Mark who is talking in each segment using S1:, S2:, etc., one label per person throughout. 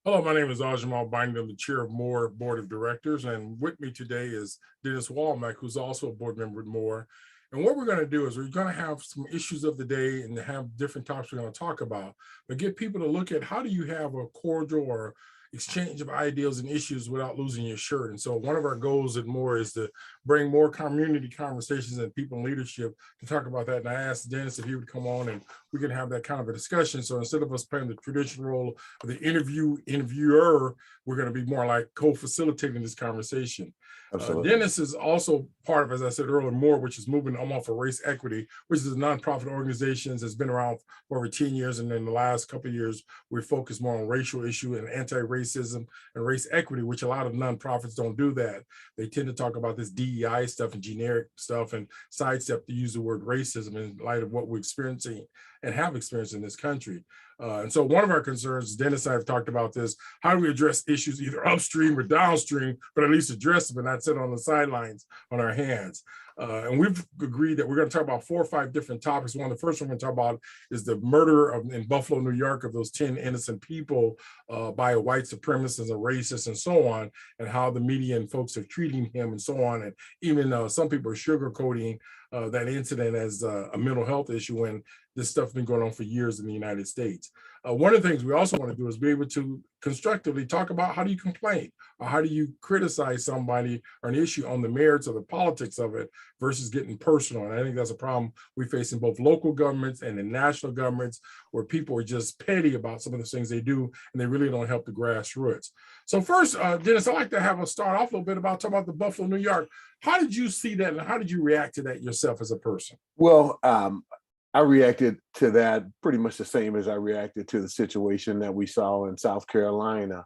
S1: Hello, my name is A'Jamal Byndon. I'm the chair of Moore Board of Directors, and with me today is Dennis Womack, who's also a board member at Moore. And what we're going to do is we're going to have some issues of the day and have different topics we're going to talk about, but get people to look at how do you have a cordial or exchange of ideas and issues without losing your shirt. And so one of our goals at Moore is to bring more community conversations and people in leadership to talk about that. And I asked Dennis if he would come on and we can have that kind of a discussion. So instead of us playing the traditional role of the interviewer, we're going to be more like co-facilitating this conversation.
S2: Absolutely.
S1: Dennis is also part of, as I said earlier, More, which is moving off for race equity, which is a nonprofit organization that's been around for over 10 years. And in the last couple of years, we focus more on racial issue and anti-racism and race equity, which a lot of nonprofits don't do that. They tend to talk about this DEI stuff and generic stuff and sidestep to use the word racism in light of what we're experiencing and have experienced in this country. And so one of our concerns, Dennis and I have talked about this, how do we address issues either upstream or downstream, but at least address them and not sit on the sidelines on our hands. And we've agreed that we're going to talk about 4 or 5 different topics. One of the first one we're going to talk about is the murder in Buffalo, New York, of those 10 innocent people by a white supremacist, a racist, and so on, and how the media and folks are treating him and so on. And even some people are sugarcoating that incident as a mental health issue when this stuff's been going on for years in the United States. One of the things we also want to do is be able to constructively talk about how do you complain or how do you criticize somebody or an issue on the merits or the politics of it versus getting personal. And I think that's a problem we face in both local governments and in national governments where people are just petty about some of the things they do and they really don't help the grassroots. So first, Dennis, I'd like to have us start off a little bit about talking about the Buffalo, New York. How did you see that and how did you react to that yourself as a person?
S2: Well, I reacted to that pretty much the same as I reacted to the situation that we saw in South Carolina.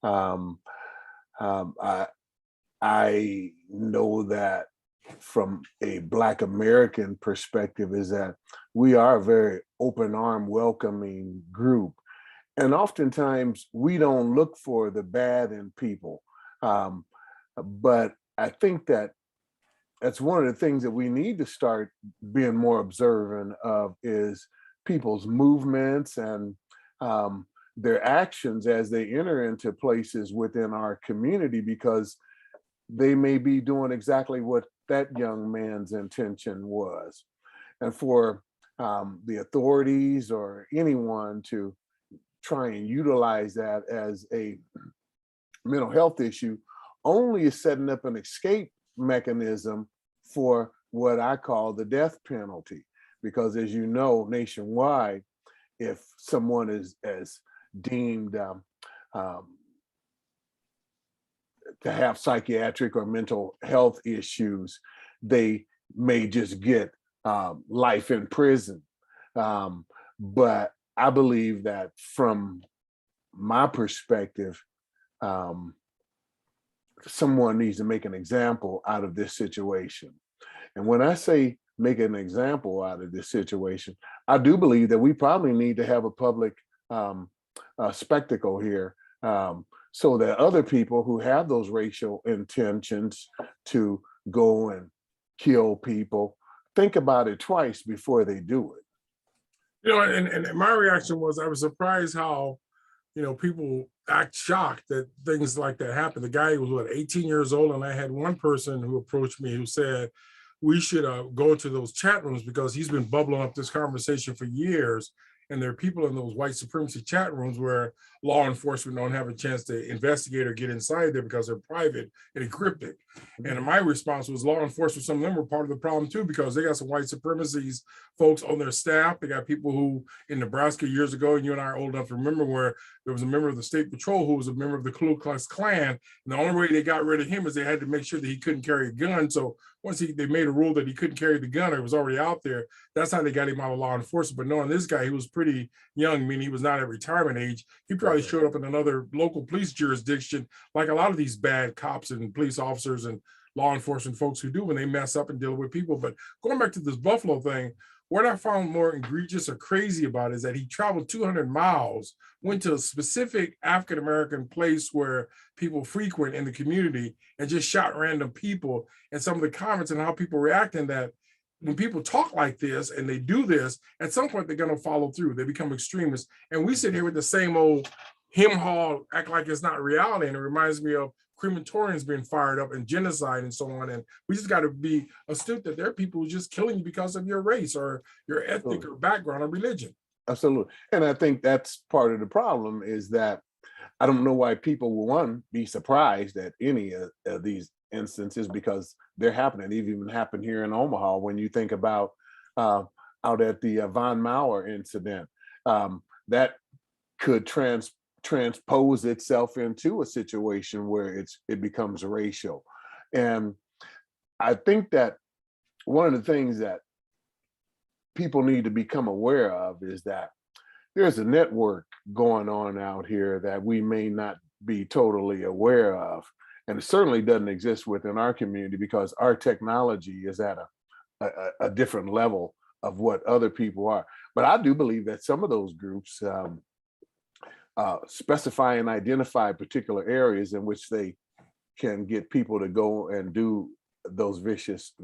S2: Um, I, I know that from a Black American perspective is that we are a very open arm, welcoming group. And oftentimes we don't look for the bad in people. But I think that that's one of the things that we need to start being more observant of is people's movements and their actions as they enter into places within our community, because they may be doing exactly what that young man's intention was. And for the authorities or anyone to try and utilize that as a mental health issue only is setting up an escape mechanism for what I call the death penalty. Because as you know, nationwide, if someone is deemed to have psychiatric or mental health issues, they may just get life in prison. But I believe that from my perspective, someone needs to make an example out of this situation. And when I say make an example out of this situation, I do believe that we probably need to have a public spectacle here, so that other people who have those racial intentions to go and kill people think about it twice before they do it.
S1: And my reaction was I was surprised how people act shocked that things like that happen. The guy was 18 years old, and I had one person who approached me who said we should go into those chat rooms because he's been bubbling up this conversation for years. And there are people in those white supremacy chat rooms where law enforcement don't have a chance to investigate or get inside there because they're private and encrypted. And my response was law enforcement, some of them were part of the problem too, because they got some white supremacies folks on their staff. They got people who in Nebraska years ago, and you and I are old enough to remember, where there was a member of the state patrol who was a member of the Ku Klux Klan. And the only way they got rid of him is they had to make sure that he couldn't carry a gun. So once they made a rule that he couldn't carry the gun or it was already out there, that's how they got him out of law enforcement. But knowing this guy, he was pretty young, meaning he was not at retirement age. He probably showed up in another local police jurisdiction, like a lot of these bad cops and police officers and law enforcement folks who do when they mess up and deal with people. But going back to this Buffalo thing, what I found more egregious or crazy about is that he traveled 200 miles, went to a specific African-American place where people frequent in the community and just shot random people. And some of the comments and how people reacting that when people talk like this and they do this, at some point they're going to follow through. They become extremists. And we sit here with the same old him haul act like it's not reality. And it reminds me of crematoriums being fired up and genocide and so on. And we just got to be astute that there are people who just killing you because of your race or your ethnic or background or religion.
S2: Absolutely. And I think that's part of the problem is that I don't know why people will, one, be surprised at any of these instances because they're happening. They've even happened here in Omaha when you think about out at the Von Mauer incident. That could transpose itself into a situation where it becomes racial. And I think that one of the things that people need to become aware of is that there's a network going on out here that we may not be totally aware of. And it certainly doesn't exist within our community because our technology is at a different level of what other people are. But I do believe that some of those groups specify and identify particular areas in which they can get people to go and do those vicious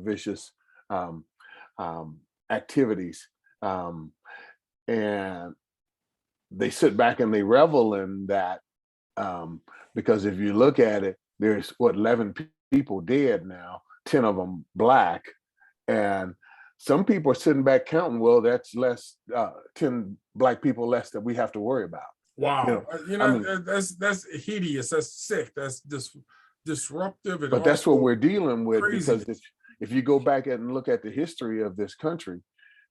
S2: activities. And they sit back and they revel in that because if you look at it, there's 11 people dead now, 10 of them Black, and some people are sitting back counting, well, that's less, 10 Black people less that we have to worry about.
S1: Wow. I mean, that's hideous, that's sick, that's disruptive.
S2: But that's what we're dealing with
S1: crazy.
S2: Because if you go back and look at the history of this country,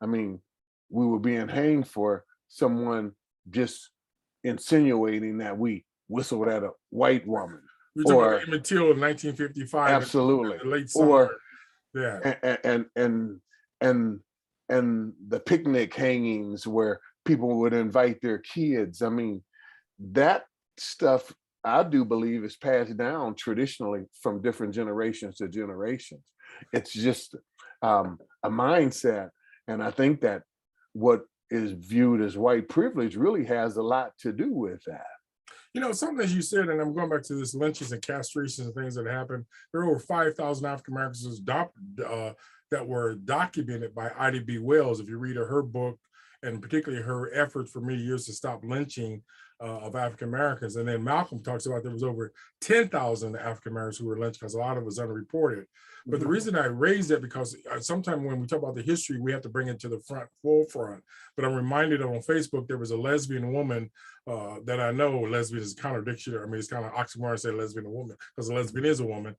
S2: I mean, we were being hanged for someone just insinuating that we whistled at a white woman.
S1: You're talking about Emmett Till in 1955.
S2: Absolutely.
S1: In the late summer.
S2: And the picnic hangings where people would invite their kids. I mean, that stuff I do believe is passed down traditionally from different generations to generations. It's just a mindset. And I think that what is viewed as white privilege really has a lot to do with that.
S1: You know, something as you said, and I'm going back to this lynchings and castrations and things that happened. There were over 5,000 African Americans that were documented by Ida B. Wells. If you read her book, and particularly her efforts for many years to stop lynching of African Americans. And then Malcolm talks about there was over 10,000 African Americans who were lynched because a lot of it was unreported. But the reason I raised that because sometimes when we talk about the history, we have to bring it to the forefront. But I'm reminded of on Facebook, there was a lesbian woman that I know. Lesbian is a contradiction. I mean, it's kind of oxymoron to say lesbian a woman because a lesbian is a woman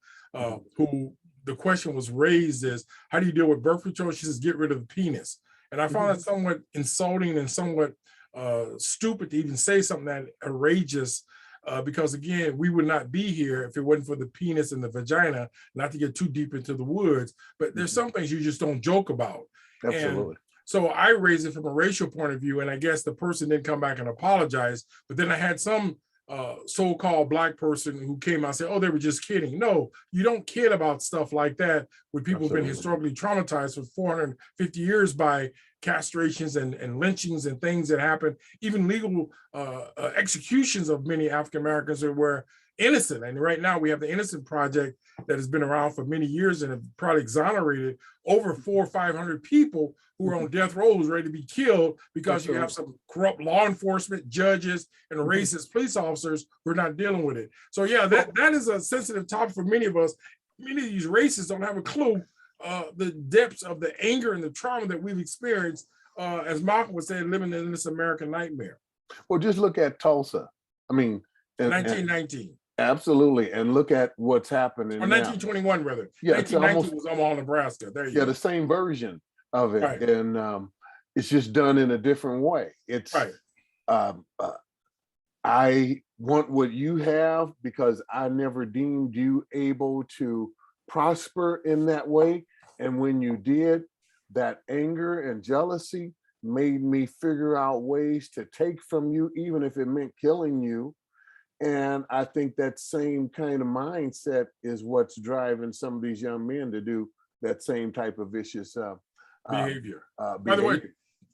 S1: who the question was raised is, how do you deal with birth control? She says, get rid of the penis. And I found that somewhat insulting and somewhat stupid to even say something that outrageous because again, we would not be here if it wasn't for the penis and the vagina, not to get too deep into the woods, but there's some things you just don't joke about.
S2: Absolutely.
S1: And so I raised it from a racial point of view, and I guess the person didn't come back and apologize, but then I had some so-called Black person who came out and said, oh, they were just kidding. No, you don't kid about stuff like that when people have been historically traumatized for 450 years by castrations and lynchings and things that happen, even legal executions of many African Americans that were innocent. And right now we have the Innocent Project that has been around for many years and have probably exonerated over 400 or 500 people who are on death row who's ready to be killed because you have some corrupt law enforcement, judges, and racist police officers who are not dealing with it. So yeah, that is a sensitive topic for many of us. Many of these racists don't have a clue the depths of the anger and the trauma that we've experienced, as Malcolm was saying, living in this American nightmare.
S2: Well, just look at Tulsa. I mean,
S1: 1919.
S2: Absolutely, and look at what's happening.
S1: Or 1921, rather.
S2: Yeah,
S1: 1919 was Omaha, Nebraska. There you go.
S2: The same version of it,
S1: right.
S2: And it's just done in a different way. It's
S1: right.
S2: I want what you have because I never deemed you able to prosper in that way, and when you did, that anger and jealousy made me figure out ways to take from you, even if it meant killing you. And I think that same kind of mindset is what's driving some of these young men to do that same type of vicious
S1: behavior. By the way,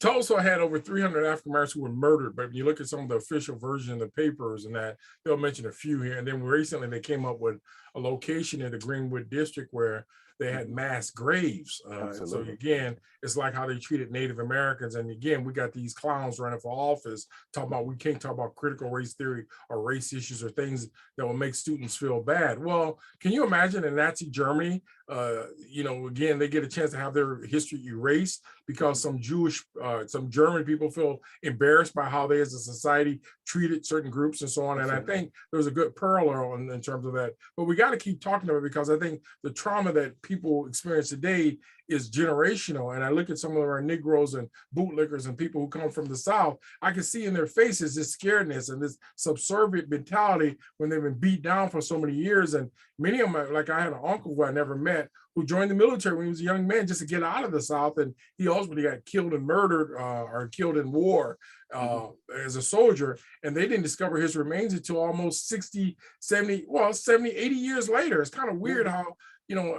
S1: Tulsa had over 300 African Americans who were murdered, but when you look at some of the official version of the papers and that, they'll mention a few here. And then recently they came up with a location in the Greenwood district where they had mass graves. So
S2: Absolutely.
S1: again, it's like how they treated Native Americans. And again, we got these clowns running for office talking about we can't talk about critical race theory or race issues or things that will make students feel bad. Well, can you imagine in Nazi Germany, again, they get a chance to have their history erased because some German people feel embarrassed by how they as a society treated certain groups and so on. And I think there's a good parallel in terms of that. But we got to keep talking about it because I think the trauma that people experience today is generational. And I look at some of our Negroes and bootlickers and people who come from the South, I can see in their faces this scaredness and this subservient mentality when they've been beat down for so many years. And many of them, like I had an uncle who I never met, who joined the military when he was a young man just to get out of the South. And he ultimately got killed and murdered or killed in war as a soldier. And they didn't discover his remains until almost 60, 70, 80 years later. It's kind of weird how,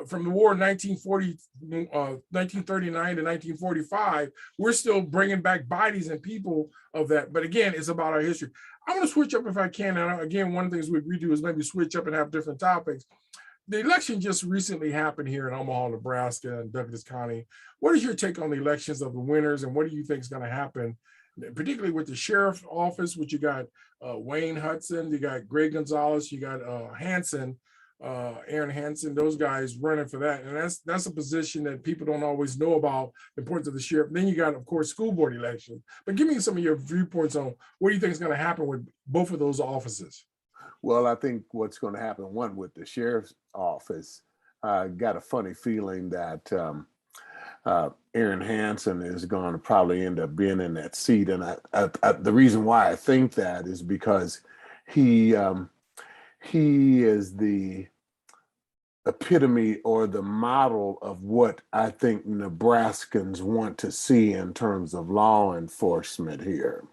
S1: from the war in 1939 to 1945, we're still bringing back bodies and people of that. But again, it's about our history. I want to switch up if I can. And again, one of the things we do is maybe switch up and have different topics. The election just recently happened here in Omaha, Nebraska, and Douglas County. What is your take on the elections of the winners, and what do you think is going to happen, particularly with the sheriff's office, which you got Wayne Hudson, you got Greg Gonzalez, you got Aaron Hansen, those guys running for that. And that's a position that people don't always know about, the importance of the sheriff. Then you got, of course, school board elections. But give me some of your viewpoints on what do you think is going to happen with both of those offices?
S2: Well, I think what's going to happen, one, with the sheriff's office, got a funny feeling that Aaron Hansen is going to probably end up being in that seat. And the reason why I think that is because he is the epitome or the model of what I think Nebraskans want to see in terms of law enforcement here.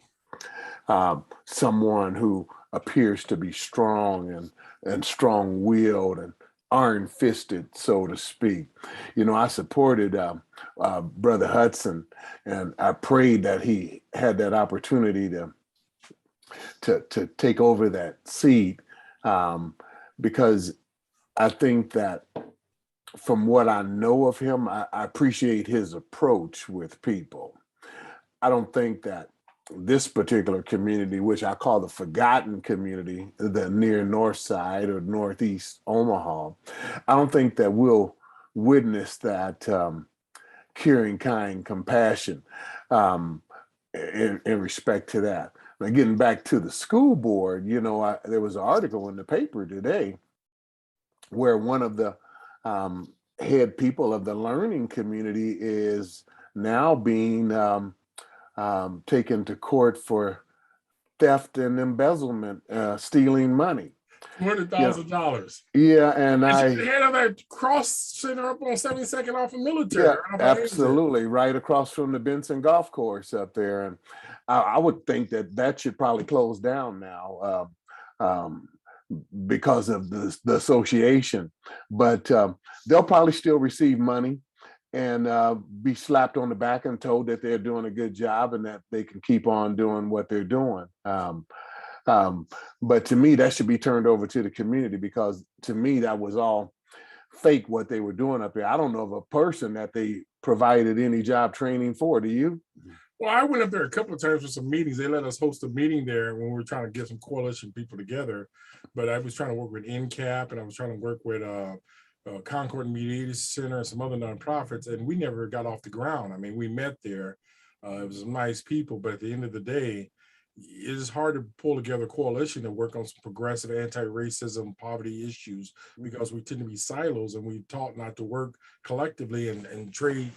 S2: Someone who appears to be strong and strong-willed and iron-fisted, so to speak. I supported Brother Hudson, and I prayed that he had that opportunity to take over that seat, because I think that from what I know of him, I appreciate his approach with people. I don't think that this particular community, which I call the forgotten community, the near north side or northeast Omaha, I don't think that we'll witness that caring, kind, compassion in respect to that. Now, getting back to the school board, there was an article in the paper today where one of the head people of the learning community is now being taken to court for theft and embezzlement, stealing money.
S1: $200,000.
S2: Yeah, and
S1: the head of that cross center up on 72nd off of Military.
S2: Yeah, absolutely, right across from the Benson Golf Course up there. And I would think that should probably close down now because of the association. But they'll probably still receive money and be slapped on the back and told that they're doing a good job and that they can keep on doing what they're doing. But to me, that should be turned over to the community, because to me, that was all fake what they were doing up there. I don't know of a person that they provided any job training for. Do you?
S1: Well, I went up there a couple of times for some meetings. They let us host a meeting there when we were trying to get some coalition people together. But I was trying to work with NCAP, and I was trying to work with Concord Mediation Center and some other nonprofits, and we never got off the ground. I mean, we met there. It was some nice people, but at the end of the day, it is hard to pull together a coalition to work on some progressive anti-racism, poverty issues, because we tend to be silos and we taught not to work collectively and trade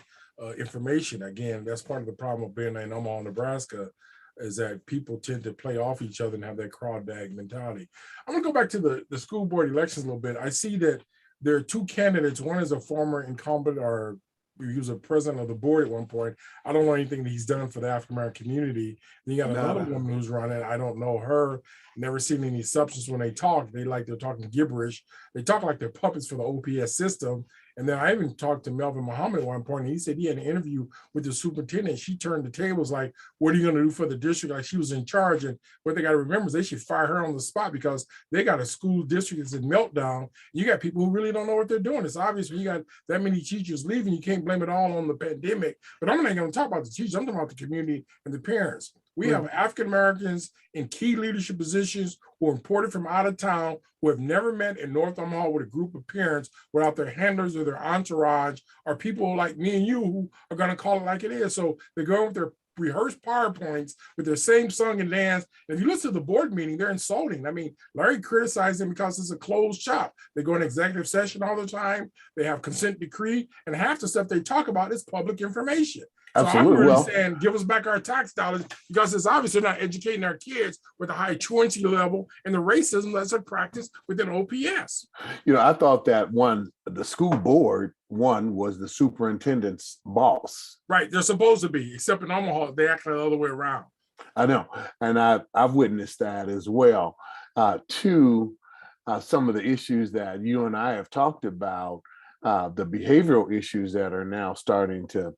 S1: information. Again, that's part of the problem of being in Omaha, Nebraska, is that people tend to play off each other and have that crowd bag mentality. I'm gonna go back to the school board elections a little bit. I see that there are two candidates. One is a former incumbent, or he was a president of the board at one point. I don't know anything that he's done for the African-American community. Then you got another woman who's running. I don't know her. Never seen any substance when they talk. They're talking gibberish. They talk like they're puppets for the OPS system. And then I even talked to Melvin Muhammad at one point, and he said he had an interview with the superintendent. She turned the tables like, what are you going to do for the district? Like she was in charge. And what they got to remember is they should fire her on the spot because they got a school district that's in meltdown. You got people who really don't know what they're doing. It's obvious when you got that many teachers leaving, you can't blame it all on the pandemic. But I'm not going to talk about the teachers. I'm talking about the community and the parents. We have African Americans in key leadership positions who are imported from out of town, who have never met in North Omaha with a group of parents without their handlers or their entourage, or people like me and you who are going to call it like it is. So they go with their rehearsed PowerPoints with their same song and dance. And if you listen to the board meeting, they're insulting. I mean, Larry criticized them because it's a closed shop. They go in executive session all the time. They have consent decree, and half the stuff they talk about is public information. So
S2: Absolutely.
S1: I'm really saying, give us back our tax dollars, because it's obvious they're not educating our kids with a high truancy level and the racism that's a practice within OPS.
S2: I thought that the school board was the superintendent's boss.
S1: Right, they're supposed to be, except in Omaha, they act the other way around.
S2: I know, and I've witnessed that as well. Two, some of the issues that you and I have talked about, the behavioral issues that are now starting to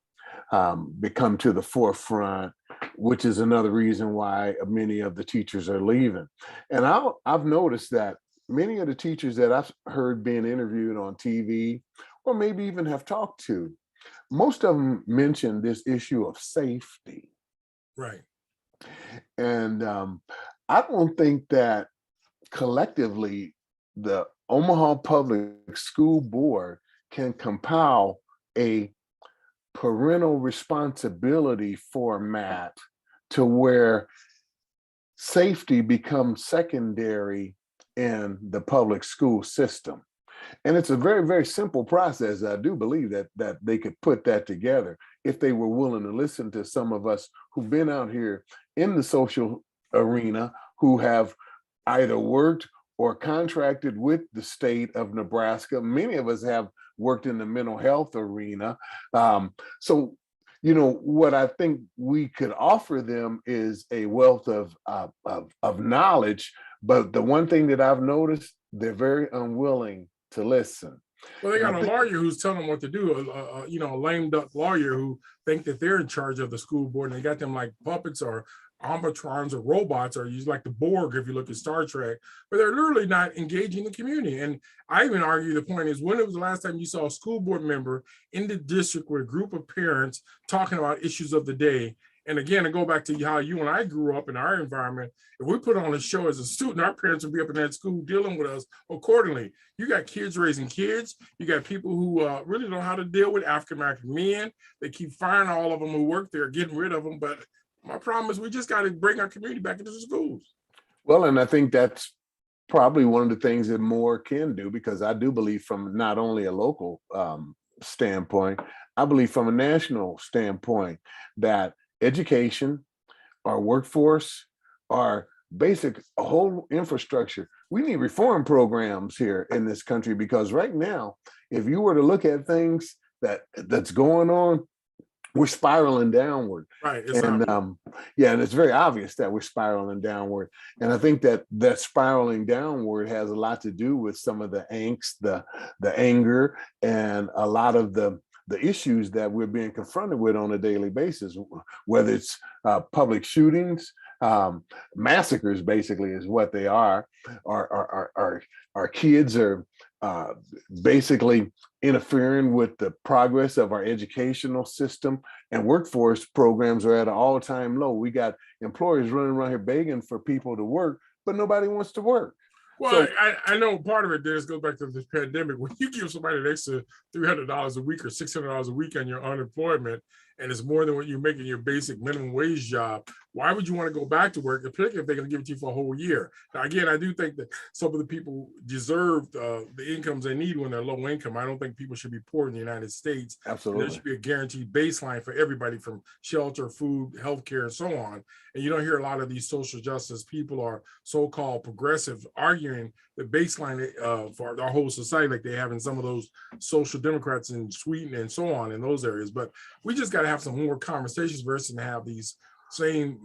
S2: become to the forefront, which is another reason why many of the teachers are leaving. And I've noticed that many of the teachers that I've heard being interviewed on TV, or maybe even have talked to, most of them mention this issue of safety.
S1: Right.
S2: And I don't think that collectively the Omaha Public School Board can compile a parental responsibility format to where safety becomes secondary in the public school system. And it's a very, very simple process. I do believe that they could put that together if they were willing to listen to some of us who've been out here in the social arena, who have either worked or contracted with the state of Nebraska. Many of us have worked in the mental health arena. So, what I think we could offer them is a wealth of knowledge. But the one thing that I've noticed, they're very unwilling to listen.
S1: Well, they got a lawyer who's telling them what to do, a lame duck lawyer who think that they're in charge of the school board, and they got them like puppets or automatrons or robots, or use like the Borg if you look at Star Trek, but they're literally not engaging the community. And I even argue the point is, when was the last time you saw a school board member in the district with a group of parents talking about issues of the day? And again, to go back to how you and I grew up in our environment, if we put on a show as a student, our parents would be up in that school dealing with us accordingly. You got kids raising kids. You got people who really don't know how to deal with African-American men. They keep firing all of them who work there, getting rid of them. But my problem is we just got to bring our community back into the schools.
S2: Well, and I think that's probably one of the things that more can do, because I do believe from not only a local standpoint, I believe from a national standpoint that education, our workforce, our basic whole infrastructure, we need reform programs here in this country, because right now, if you were to look at things that's going on, we're spiraling downward.
S1: Right.
S2: And and it's very obvious that we're spiraling downward. And I think that spiraling downward has a lot to do with some of the angst, the anger, and a lot of the issues that we're being confronted with on a daily basis, whether it's public shootings, massacres, basically is what they are. Our kids are basically interfering with the progress of our educational system, and workforce programs are at an all-time low. We got employers running around here begging for people to work, but nobody wants to work.
S1: Well, so, I know part of it, Dennis, goes back to this pandemic. When you give somebody an extra $300 a week or $600 a week on your unemployment, and it's more than what you make in your basic minimum wage job, why would you want to go back to work, particularly if they're going to give it to you for a whole year? Now, again, I do think that some of the people deserve the incomes they need when they're low income. I don't think people should be poor in the United States.
S2: Absolutely.
S1: There should be a guaranteed baseline for everybody, from shelter, food, healthcare, and so on. And you don't hear a lot of these social justice people or so-called progressives arguing the baseline for our whole society, like they have in some of those social democrats in Sweden and so on in those areas. But we just got to have some more conversations versus to have these same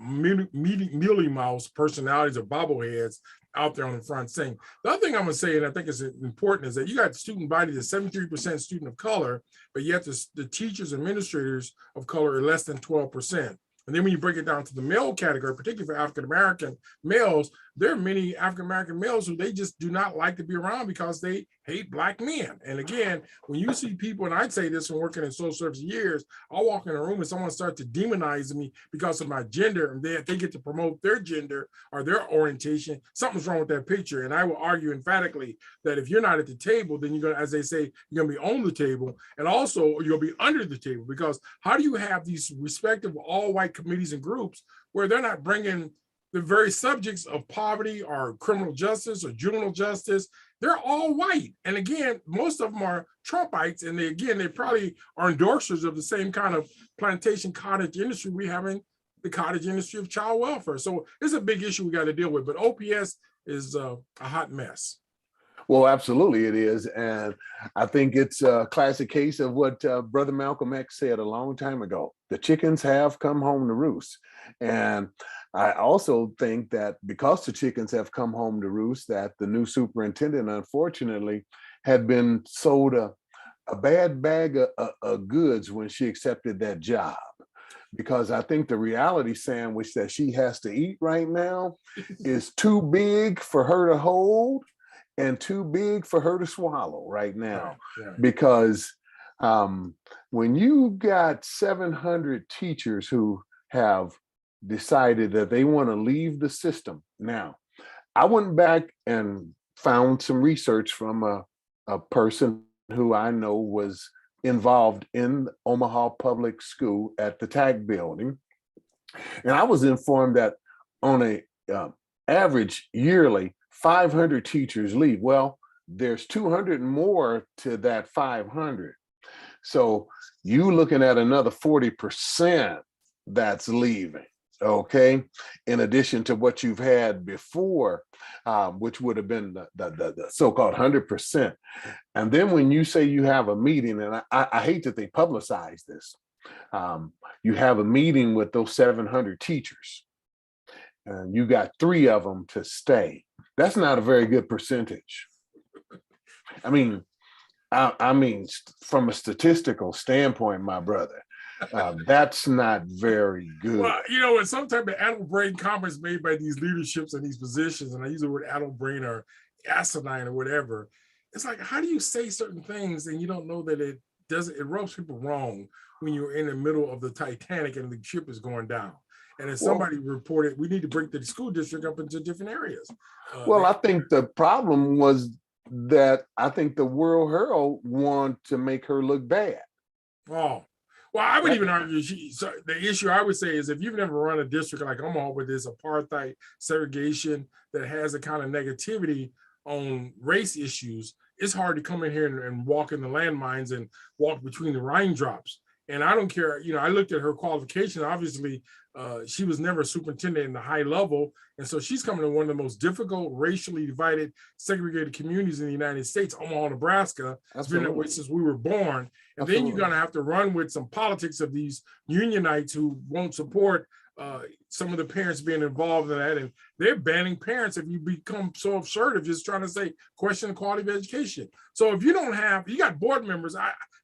S1: mealy mouse personalities or bobbleheads out there on the front saying. The other thing I'm going to say, and I think is important, is that you got student body that's 73% student of color, but yet the teachers, administrators of color are less than 12%. And then when you break it down to the male category, particularly for African-American males, there are many African-American males who they just do not like to be around because they hate Black men. And again, when you see people, and I'd say this from working in social service years, I'll walk in a room and someone starts to demonize me because of my gender, and they get to promote their gender or their orientation, something's wrong with that picture. And I will argue emphatically that if you're not at the table, then you're going to, as they say, you're going to be on the table, and also you'll be under the table, because how do you have these respective all-white committees and groups where they're not bringing the very subjects of poverty or criminal justice or juvenile justice? They're all white. And again, most of them are Trumpites. And they probably are endorsers of the same kind of plantation cottage industry we have in the cottage industry of child welfare. So it's a big issue we got to deal with. But OPS is a hot mess.
S2: Well, absolutely it is. And I think it's a classic case of what Brother Malcolm X said a long time ago. The chickens have come home to roost. And I also think that because the chickens have come home to roost, that the new superintendent, unfortunately, had been sold a bad bag of goods when she accepted that job. Because I think the reality sandwich that she has to eat right now is too big for her to hold and too big for her to swallow right now. Yeah. Because when you got 700 teachers who have decided that they want to leave the system. Now, I went back and found some research from a person who I know was involved in Omaha Public School at the TAG building. And I was informed that on a average yearly, 500 teachers leave. Well, there's 200 more to that 500. So you looking at another 40% that's leaving, okay? In addition to what you've had before, which would have been the so-called 100%. And then when you say you have a meeting, and I hate that they publicize this, you have a meeting with those 700 teachers, and you got 3 of them to stay. That's not a very good percentage. I mean, from a statistical standpoint, my brother, that's not very good.
S1: Well, you know, it's some type of addle brain comments made by these leaderships and these positions, and I use the word addle brain or asinine or whatever. It's like, how do you say certain things and you don't know that it rubs people wrong when you're in the middle of the Titanic and the ship is going down? And as somebody reported, we need to break the school district up into different areas.
S2: I think the problem was that I think the World Herald wanted to make her look bad.
S1: Oh, well, I would even argue the issue I would say is if you've never run a district like Omaha with this apartheid segregation that has a kind of negativity on race issues, it's hard to come in here and walk in the landmines and walk between the raindrops. And I don't care, you know, I looked at her qualification. Obviously, she was never a superintendent in the high level. And so she's coming to one of the most difficult, racially divided, segregated communities in the United States, Omaha, Nebraska. It's been that way since we were born. And then you're going to have to run with some politics of these unionites who won't support some of the parents being involved in that. And they're banning parents if you become so assertive, just trying to say, question the quality of education. So if you don't have, you got board members,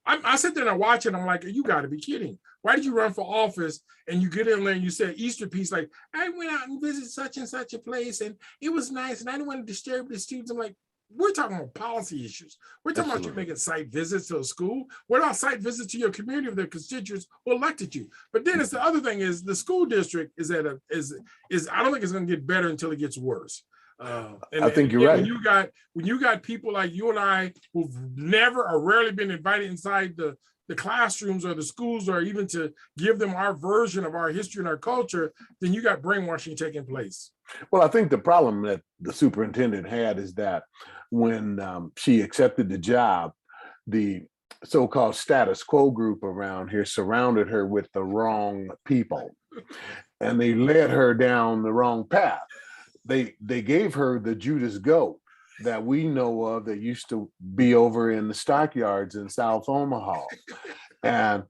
S1: I sit there and I watch it, I'm like, you got to be kidding. Why did you run for office and you get in there and you say Easter piece, like, I went out and visited such and such a place and it was nice and I didn't want to disturb the students. I'm like, we're talking about policy issues. We're talking about you making site visits to a school. What about site visits to your community of their constituents who elected you? But then it's the other thing is the school district is I don't think it's going to get better until it gets worse.
S2: I think you're right.
S1: When you got people like you and I who've never or rarely been invited inside the classrooms or the schools or even to give them our version of our history and our culture, then you got brainwashing taking place.
S2: Well, I think the problem that the superintendent had is that when she accepted the job, the so-called status quo group around here surrounded her with the wrong people, and they led her down the wrong path. They gave her the Judas goat that we know of that used to be over in the stockyards in South Omaha. And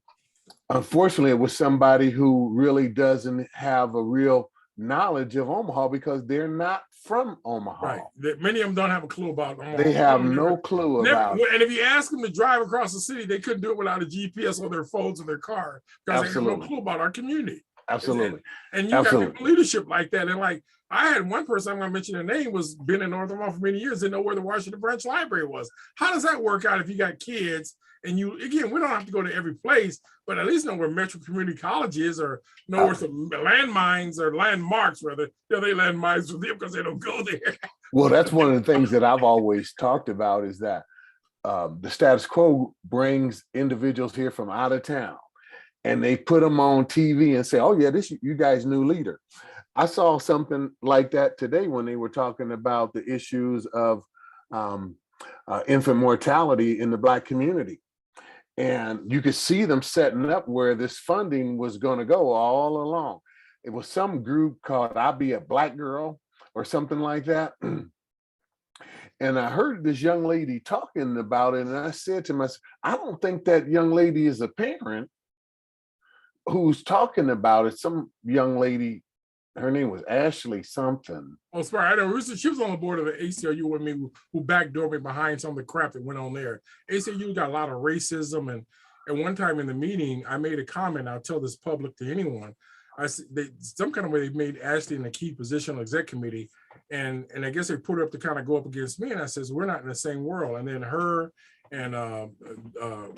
S2: Unfortunately, it was somebody who really doesn't have a real knowledge of Omaha because they're not from Omaha.
S1: Right. Many of them don't have a clue about
S2: They
S1: Omaha.
S2: have no clue about it.
S1: And if you ask them to drive across the city, they couldn't do it without a GPS on their phones or their car because they have no clue about our community.
S2: Absolutely.
S1: And you got people leadership like that. And like I had one person, I'm going to mention their name, was been in North Omaha for many years, didn't know where the Washington Branch Library was. How does that work out if you got kids? And you, again, we don't have to go to every place, but at least know where Metro Community College is, or know where some landmines or landmarks, rather. They landmines for them because they don't go there.
S2: Well, that's one of the things that I've always talked about is that the status quo brings individuals here from out of town and they put them on TV and say, oh yeah, this you guys' new leader. I saw something like that today when they were talking about the issues of infant mortality in the Black community. And you could see them setting up where this funding was going to go all along. It was some group called I'll Be a Black Girl or something like that. And I heard this young lady talking about it. And I said to myself, I don't think that young lady is a parent who's talking about it. Some young lady, her name was Ashley something.
S1: Oh, sorry, I know. She was on the board of the ACLU with me, who backdoored me behind some of the crap that went on there. ACLU got a lot of racism, and one time in the meeting, I made a comment. I'll tell this public to anyone. I said some kind of way they made Ashley in a key position on the exec committee, and I guess they put her up to kind of go up against me. And I says we're not in the same world. And then her and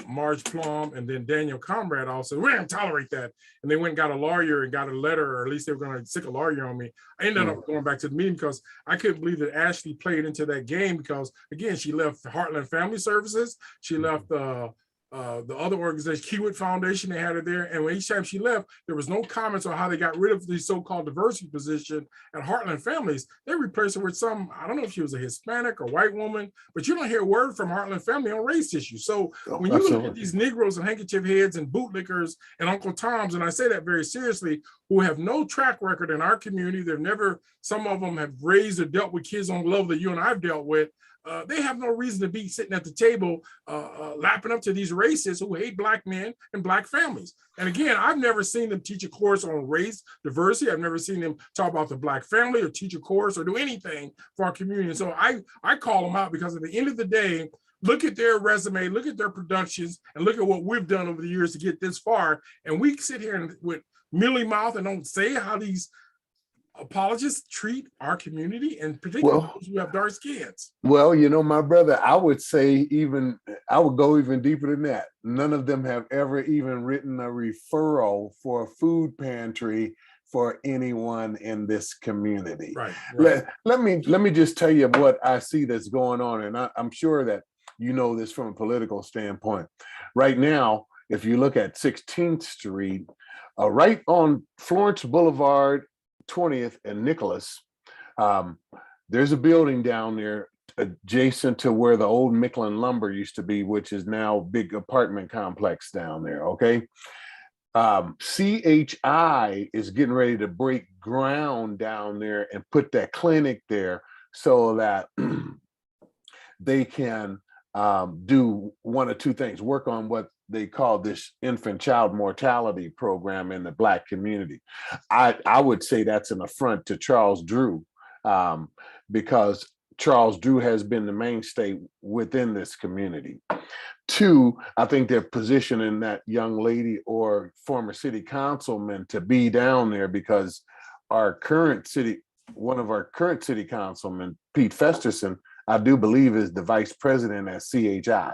S1: Marge Plum and then Daniel Comrade all said, we're not gonna tolerate that. And they went and got a lawyer and got a letter, or at least they were gonna stick a lawyer on me. I ended up going back to the meeting because I couldn't believe that Ashley played into that game because, again, she left Heartland Family Services. She left the other organization, Kiewit Foundation, they had her there. And when each time she left, there was no comments on how they got rid of the so-called diversity position at Heartland Families. They replaced her with some, I don't know if she was a Hispanic or white woman, but you don't hear a word from Heartland Family on race issues. So when you look at these Negroes and handkerchief heads and bootlickers and Uncle Toms, and I say that very seriously, who have no track record in our community, they've never, some of them have raised or dealt with kids on the level that you and I've dealt with. They have no reason to be sitting at the table lapping up to these racists who hate Black men and Black families. And again, I've never seen them teach a course on race diversity. I've never seen them talk about the Black family or teach a course or do anything for our community. And so I call them out because at the end of the day, look at their resume, look at their productions, and look at what we've done over the years to get this far. And we sit here and with mealy mouth and don't say how these apologists treat our community, and particularly those who have dark skins.
S2: Well, you know, my brother, I would go even deeper than that. None of them have ever even written a referral for a food pantry for anyone in this community.
S1: Right.
S2: Let me just tell you what I see that's going on, and I'm sure that you know this from a political standpoint. Right now, if you look at 16th Street, right on Florence Boulevard, 20th and Nicholas, there's a building down there adjacent to where the old Micklin lumber used to be, which is now a big apartment complex down there. Okay. CHI is getting ready to break ground down there and put that clinic there so that they can do one or two things, work on what they call this infant child mortality program in the Black community. I would say that's an affront to Charles Drew, because Charles Drew has been the mainstay within this community. Two, I think they're positioning that young lady or former city councilman to be down there because one of our current city councilmen, Pete Festerson, I do believe is the vice president at CHI.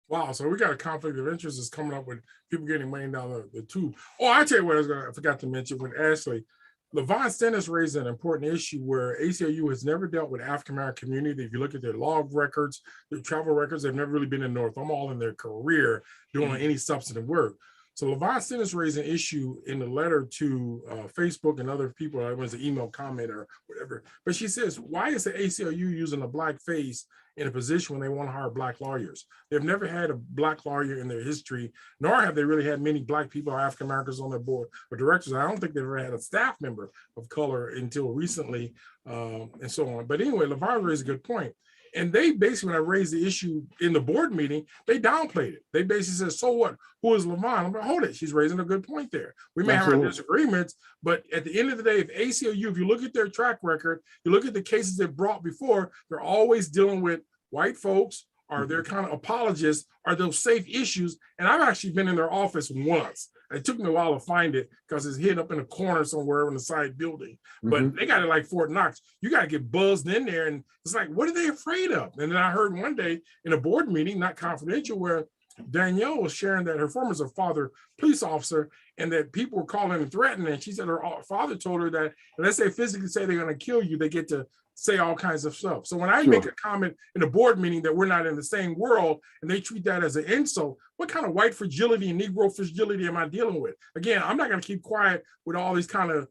S1: Wow, so we got a conflict of interest that's coming up with people getting money down the tube. Oh, I tell you what I forgot to mention with Ashley. Levon Stennis raised an important issue where ACLU has never dealt with African-American community. If you look at their log records, their travel records, they've never really been in North Omaha in their career doing any substantive work. So Levon Stennis raised an issue in the letter to Facebook and other people. It was an email comment or whatever. But she says, why is the ACLU using a Black face in a position when they want to hire Black lawyers? They've never had a Black lawyer in their history, nor have they really had many Black people or African Americans on their board of directors. I don't think they've ever had a staff member of color until recently, and so on. But anyway, Levon raised a good point. And they basically, when I raised the issue in the board meeting, they downplayed it. They basically said, so what? Who is Levon? I'm like, hold it. She's raising a good point there. We may have our disagreements, but at the end of the day, if ACLU, if you look at their track record, you look at the cases they brought before, they're always dealing with white folks, or they're kind of apologists, or those safe issues. And I've actually been in their office once. It took me a while to find it because it's hid up in a corner somewhere in the side building. But they got it like Fort Knox. You got to get buzzed in there. And it's like, what are they afraid of? And then I heard one day in a board meeting, not confidential, where Danielle was sharing that her former is a father police officer, and that people were calling and threatening. And she said her father told her that unless they physically say they're going to kill you, they get to say all kinds of stuff. So when I make a comment in a board meeting that we're not in the same world and they treat that as an insult, what kind of white fragility and Negro fragility am I dealing with? Again, I'm not going to keep quiet with all these kind of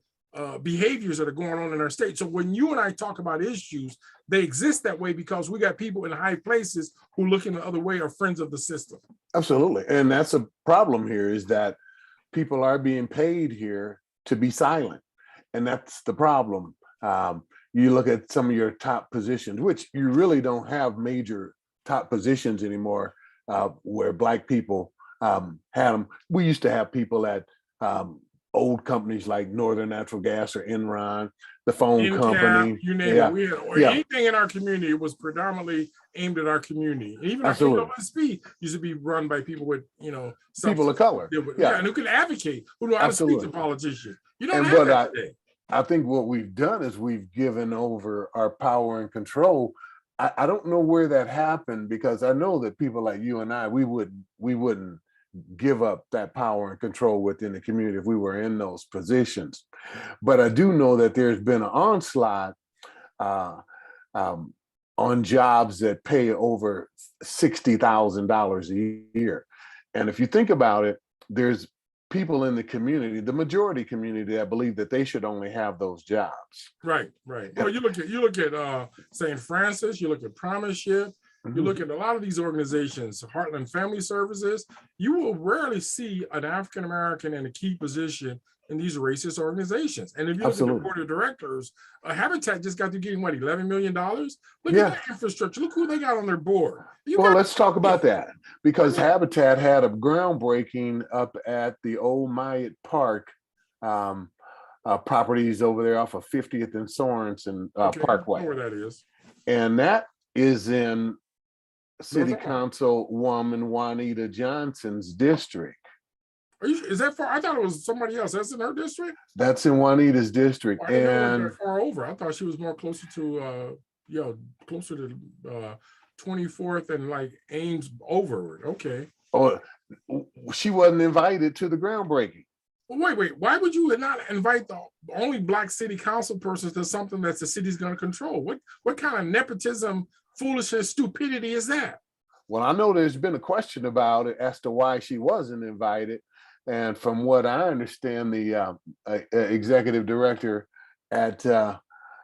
S1: behaviors that are going on in our state. So when you and I talk about issues, they exist that way because we got people in high places who look in the other way are friends of the system.
S2: Absolutely. And that's a problem here, is that people are being paid here to be silent. And that's the problem. You look at some of your top positions, which you really don't have major top positions anymore, where Black people had them. We used to have people at old companies like Northern Natural Gas or Enron, the phone company.
S1: You name it. We had, anything in our community was predominantly aimed at our community. Even our KWSP used to be run by people with,
S2: people of color.
S1: And who can advocate, who know how to speak to politicians. You don't have that today.
S2: I think what we've done is we've given over our power and control. I don't know where that happened, because I know that people like you and I, we wouldn't give up that power and control within the community if we were in those positions. But I do know that there's been an onslaught on jobs that pay over $60,000 a year. And if you think about it, there's people in the community, the majority community, that believe that they should only have those jobs.
S1: Right. Well, you look at St. Francis, you look at Promise Ship, you look at a lot of these organizations, Heartland Family Services, you will rarely see an African American in a key position in these racist organizations. And if you look at the board of directors, Habitat just got to getting what, $11 million? Look at that infrastructure. Look who they got on their board.
S2: Let's talk about that, because Habitat had a groundbreaking up at the old Myatt Park properties over there off of 50th and Sorensen Parkway.
S1: I know where that is.
S2: And that is in City Council woman Juanita Johnson's district.
S1: Is that far? I thought it was somebody else. That's in her district?
S2: That's in Juanita's district.
S1: I didn't know far over. I thought she was more closer to closer to 24th and like Ames over. Okay.
S2: Oh, she wasn't invited to the groundbreaking.
S1: Well, wait. Why would you not invite the only Black city council persons to something that the city's going to control? What kind of nepotism, foolishness, stupidity is that?
S2: Well, I know there's been a question about it as to why she wasn't invited. And from what I understand, the executive director at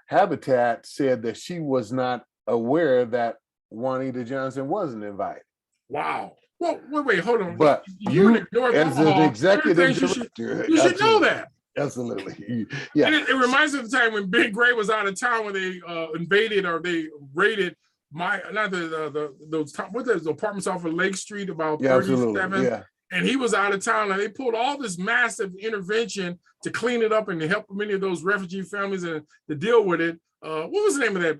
S2: Habitat said that she was not aware that Juanita Johnson wasn't invited.
S1: Wow. Well, wait, hold on.
S2: But you as an executive director,
S1: you should know that.
S2: Absolutely. Yeah.
S1: And it reminds me of the time when Ben Gray was out of town, when they invaded or they raided those apartments off of Lake Street about 37.
S2: Yeah.
S1: And he was out of town, and they pulled all this massive intervention to clean it up and to help many of those refugee families and to deal with it. What was the name of that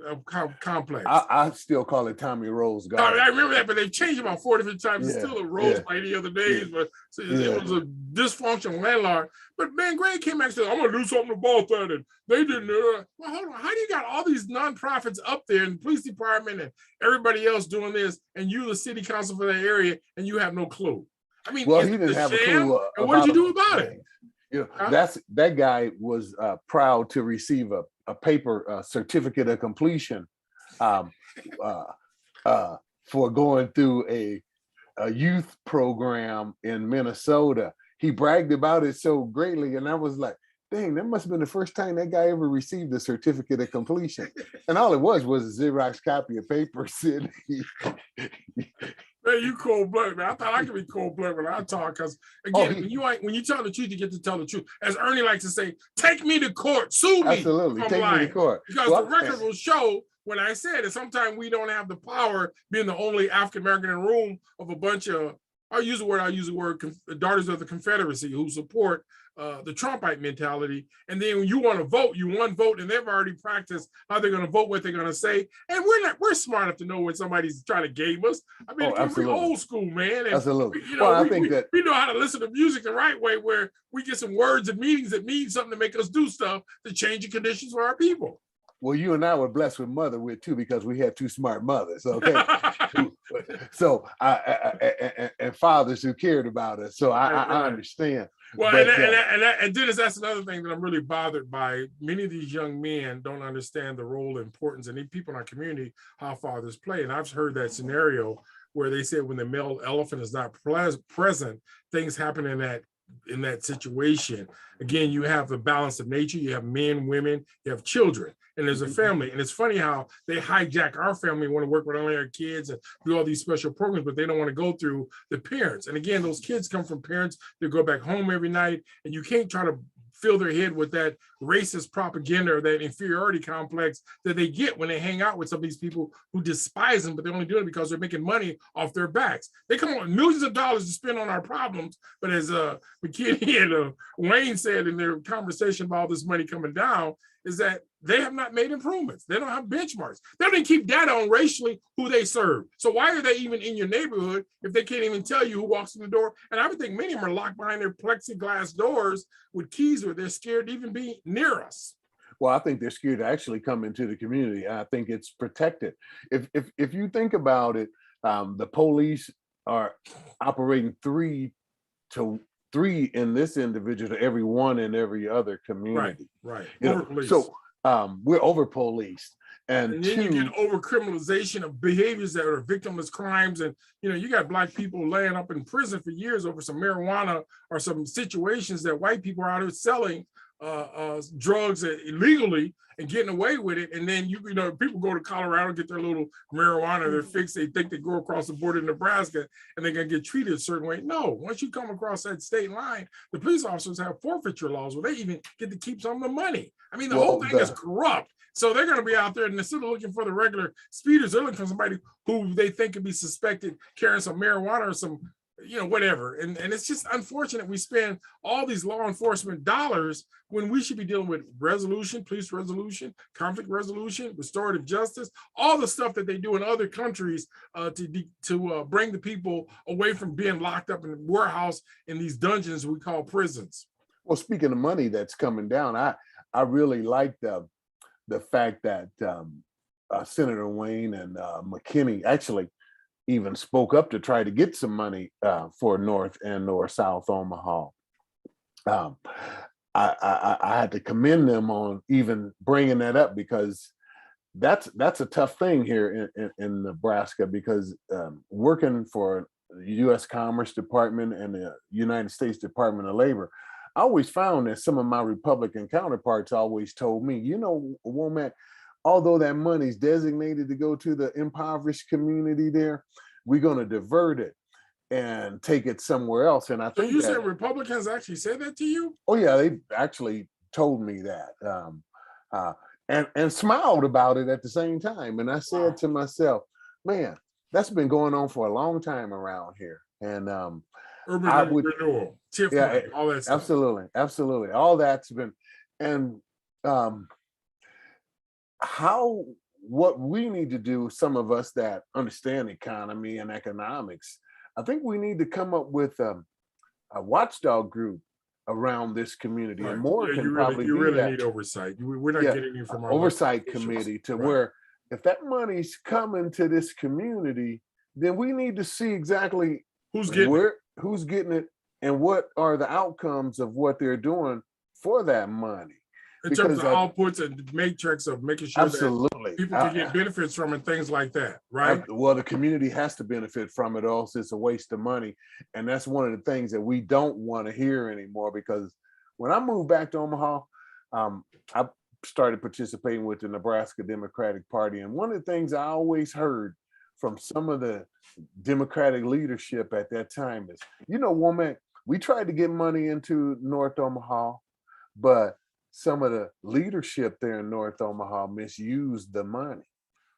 S1: complex?
S2: I still call it Tommy Rose Garden.
S1: I remember that, but they've changed about 4 different times. It's still a Rose by any other days, but it was a dysfunctional landlord. But Ben Gray came back and said, I'm going to do something about that. And they didn't. Well, hold on. How do you got all these nonprofits up there and the police department and everybody else doing this, and you the city council for that area, and you have no clue? I mean,
S2: well, he didn't have a clue.
S1: And what did you do about it?
S2: That guy was proud to receive a paper certificate of completion for going through a youth program in Minnesota. He bragged about it so greatly, and I was like, dang, that must have been the first time that guy ever received a certificate of completion. And all it was a Xerox copy of paper sitting.
S1: Man, you cold-blooded, man. I thought I could be cold-blooded when I talk, because again, when you tell the truth, you get to tell the truth. As Ernie likes to say, take me to court, sue me.
S2: Absolutely, take me to court.
S1: Because the record will show what I said is sometimes we don't have the power, being the only African American in the room of a bunch of, I'll use the word, daughters of the Confederacy who support the Trumpite mentality. And then when you want to vote, you one vote, and they've already practiced how they're going to vote, what they're going to say. And we're smart enough to know when somebody's trying to game us. I mean, again, we're old school, man. And
S2: Absolutely.
S1: we know how to listen to music the right way, where we get some words and meanings that mean something to make us do stuff to change the conditions for our people.
S2: Well, you and I were blessed with mother with too, because we had two smart mothers. Okay. So and fathers who cared about us. So I understand.
S1: Well, but, and Dennis, that's another thing that I'm really bothered by. Many of these young men don't understand the role and importance, and people in our community, how fathers play. And I've heard that scenario where they said when the male elephant is not present, things happen in that situation. Again, you have the balance of nature. You have men, women, you have children, and there's a family. And it's funny how they hijack our family, want to work with only our kids and do all these special programs, but they don't want to go through the parents. And again, those kids come from parents that go back home every night, and you can't try to fill their head with that racist propaganda or that inferiority complex that they get when they hang out with some of these people who despise them, but they're only doing it because they're making money off their backs. They come on millions of dollars to spend on our problems, but as McKinney and Wayne said in their conversation about all this money coming down, is that they have not made improvements. They don't have benchmarks. They don't even keep data on racially who they serve. So why are they even in your neighborhood if they can't even tell you who walks in the door? And I would think many of them are locked behind their plexiglass doors with keys, where they're scared to even be near us.
S2: Well, I think they're scared to actually come into the community. I think it's protected. If you think about it, the police are operating 3 to 3 in this individual to every one in every other community.
S1: Right.
S2: So we're over policed. And
S1: then you get over criminalization of behaviors that are victimless crimes. And, you got Black people laying up in prison for years over some marijuana or some situations that white people are out here selling drugs illegally and getting away with it. And then people go to Colorado, get their little marijuana, their fix. They think they go across the border to Nebraska and they're gonna get treated a certain way. No, once you come across that state line, the police officers have forfeiture laws where they even get to keep some of the money. I mean, the whole thing is corrupt. So they're going to be out there, and instead of looking for the regular speeders, they're looking for somebody who they think could be suspected carrying some marijuana or some, whatever. And it's just unfortunate we spend all these law enforcement dollars when we should be dealing with resolution, police resolution, conflict resolution, restorative justice, all the stuff that they do in other countries to bring the people away from being locked up in the warehouse in these dungeons we call prisons.
S2: Well, speaking of money that's coming down, I really like the fact that Senator Wayne and McKinney actually even spoke up to try to get some money for North and or South Omaha. I had to commend them on even bringing that up, because that's a tough thing here in Nebraska, because working for the U.S. Commerce Department and the United States Department of Labor, I always found that some of my Republican counterparts always told me, Womack, although that money's designated to go to the impoverished community there, we're going to divert it and take it somewhere else. And I think
S1: you said Republicans actually said that to you?
S2: Oh yeah, they actually told me that, and smiled about it at the same time. And I said to myself, man, that's been going on for a long time around here. And
S1: urban renewal, money, all that stuff.
S2: Absolutely. All that's been, and what we need to do, some of us that understand economy and economics, I think we need to come up with a watchdog group around this community, and more can probably
S1: you really need oversight. We're not getting it from our
S2: oversight committee to where if that money's coming to this community, then we need to see exactly who's getting it and what are the outcomes of what they're doing for that money.
S1: In terms of outputs and matrix of making sure that people can get benefits from and things like that, right?
S2: Well, the community has to benefit from it, or else it's a waste of money. And that's one of the things that we don't want to hear anymore, because when I moved back to Omaha, I started participating with the Nebraska Democratic Party. And one of the things I always heard from some of the Democratic leadership at that time is, Womack, we tried to get money into North Omaha, but some of the leadership there in North Omaha misused the money.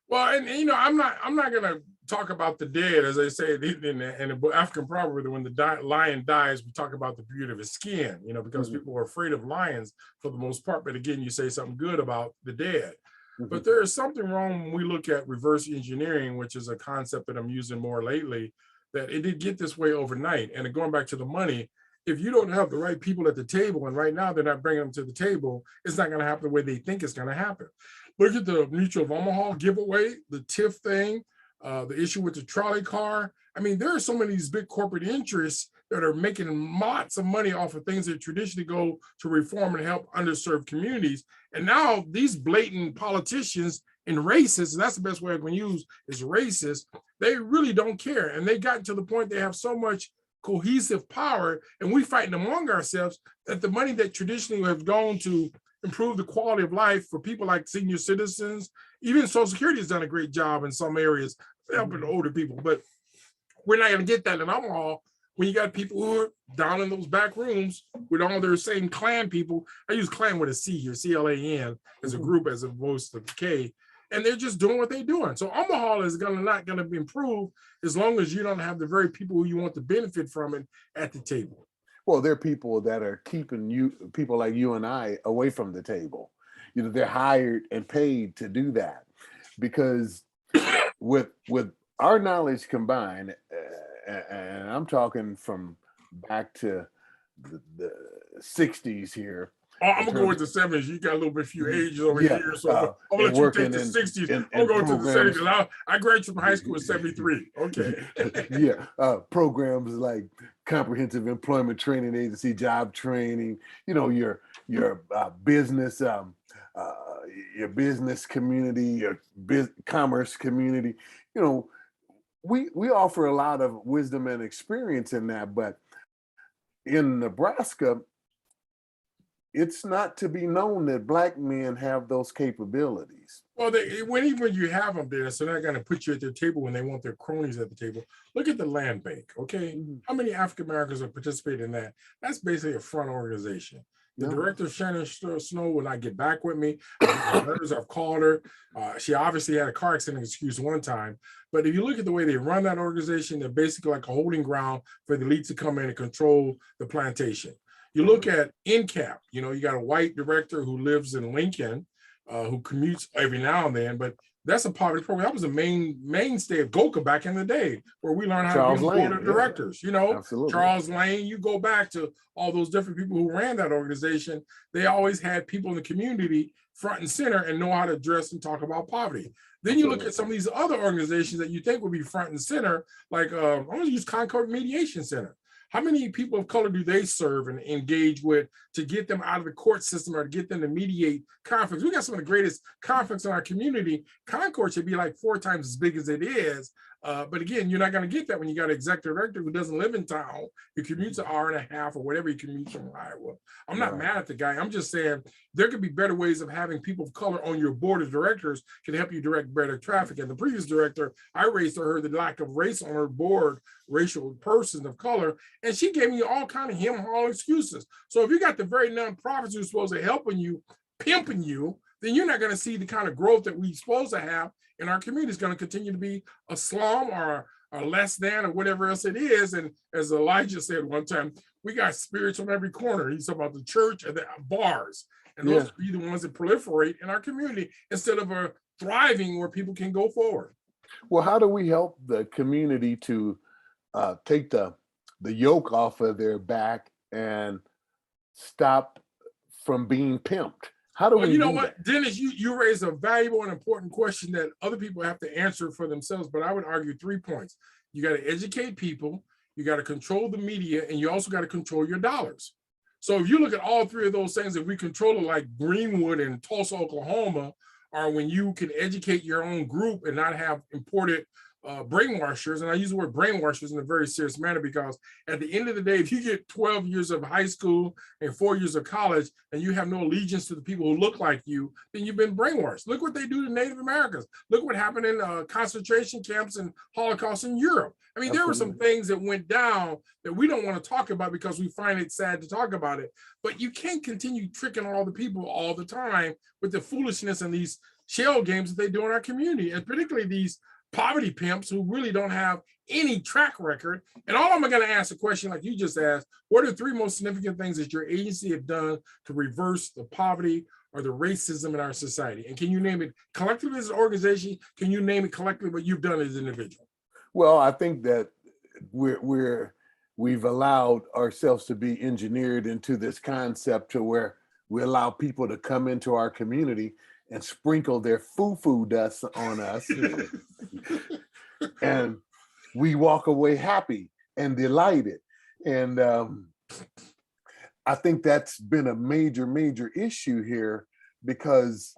S1: Well, and I'm not gonna talk about the dead, as they say in the African proverb, that when the lion dies, we talk about the beauty of his skin, because
S2: Mhm,
S1: people are afraid of lions for the most part. But again, you say something good about the dead.
S2: mhm.
S1: But there is something wrong when we look at reverse engineering, which is a concept that I'm using more lately, that it did get this way overnight. And going back to the money, if you don't have the right people at the table, and right now they're not bringing them to the table, it's not going to happen the way they think it's going to happen. Look at the Mutual of Omaha giveaway, the TIF thing, the issue with the trolley car. I mean, there are so many of these big corporate interests that are making lots of money off of things that traditionally go to reform and help underserved communities. And now these blatant politicians and racists, and that's the best way I can use is racist, they really don't care. And they gotten to the point they have so much cohesive power, and we fighting among ourselves, that the money that traditionally have gone to improve the quality of life for people like senior citizens, even Social Security has done a great job in some areas helping the older people, but we're not going to get that in Omaha when you got people who are down in those back rooms with all their same clan people. I use clan with a C here, CLAN, as a group as opposed to K. And they're just doing what they're doing. So Omaha is not going to be improved as long as you don't have the very people who you want to benefit from it at the table.
S2: Well, there are people that are keeping people like you and I, away from the table. They're hired and paid to do that because with our knowledge combined, and I'm talking from back to the 60s here.
S1: I'm gonna go with the 70s. You got a little bit few ages over
S2: Yeah,
S1: here, so I'm gonna
S2: and
S1: let you take
S2: working
S1: the 60s.
S2: in
S1: I'm going to the 70s
S2: programs.
S1: because I graduated from high school in 73. Okay.
S2: Yeah, programs like comprehensive employment training agency, job training. Your business, your business community, your commerce community. You know, we offer a lot of wisdom and experience in that, but in Nebraska, it's not to be known that Black men have those capabilities.
S1: Well, even when you have them there, so they're not going to put you at their table when they want their cronies at the table. Look at the land bank, okay?
S2: Mhm.
S1: How many African Americans are participating in that? That's basically a front organization. The
S2: No.
S1: director, Shannon Snow, will not get back with me. I've called her. She obviously had a car accident excuse one time. But if you look at the way they run that organization, they're basically like a holding ground for the elite to come in and control the plantation. You look at NCAP, you got a white director who lives in Lincoln, who commutes every now and then, but that's a poverty program. That was a mainstay of Goka back in the day, where we learned how
S2: Charles
S1: to be on board
S2: Lane,
S1: of
S2: yeah,
S1: directors.
S2: absolutely.
S1: Charles Lane, you go back to all those different people who ran that organization. They always had people in the community front and center and know how to address and talk about poverty. Then you look at some of these other organizations that you think would be front and center, like I'm going to use Concord Mediation Center. How many people of color do they serve and engage with to get them out of the court system or to get them to mediate conflicts? We got some of the greatest conflicts in our community. Concord should be like 4 times as big as it is. But again, you're not going to get that when you got an executive director who doesn't live in town, who commutes an hour and a half or whatever he commutes from Iowa. I'm not mad at the guy. I'm just saying there could be better ways of having people of color on your board of directors can help you direct better traffic. And the previous director, I raised to her the lack of race on her board, racial persons of color, and she gave me all kind of hem-haul excuses. So if you got the very nonprofits who's supposed to helping you, pimping you, then you're not going to see the kind of growth that we're supposed to have in our community. Is going to continue to be a slum or less than or whatever else it is. And as Elijah said one time, we got spirits on every corner. He's talking about the church and the bars. And those be the ones that proliferate in our community instead of a thriving where people can go forward.
S2: Well, how do we help the community to take the yoke off of their back and stop from being pimped? How do we
S1: you know
S2: do
S1: what,
S2: that?
S1: Dennis, you raised a valuable and important question that other people have to answer for themselves, but I would argue 3 points. You got to educate people, you got to control the media, and you also got to control your dollars. So if you look at all 3 of those things, if we control it like Greenwood and Tulsa, Oklahoma, or when you can educate your own group and not have imported brainwashers, and I use the word brainwashers in a very serious manner because at the end of the day, if you get 12 years of high school and 4 years of college and you have no allegiance to the people who look like you, then you've been brainwashed. Look what they do to Native Americans. Look what happened in concentration camps and Holocaust in Europe. I mean, there were some things that went down that we don't want to talk about because we find it sad to talk about it, but you can't continue tricking all the people all the time with the foolishness and these shell games that they do in our community, and particularly these poverty pimps who really don't have any track record. And all I'm going to ask a question like you just asked, what are the three most significant things that your agency have done to reverse the poverty or the racism in our society? And can you name it collectively as an organization? Can you name it collectively what you've done as an individual?
S2: Well, I think that we've allowed ourselves to be engineered into this concept to where we allow people to come into our community and sprinkle their foo-foo dust on us. And we walk away happy and delighted. And I think that's been a major issue here, because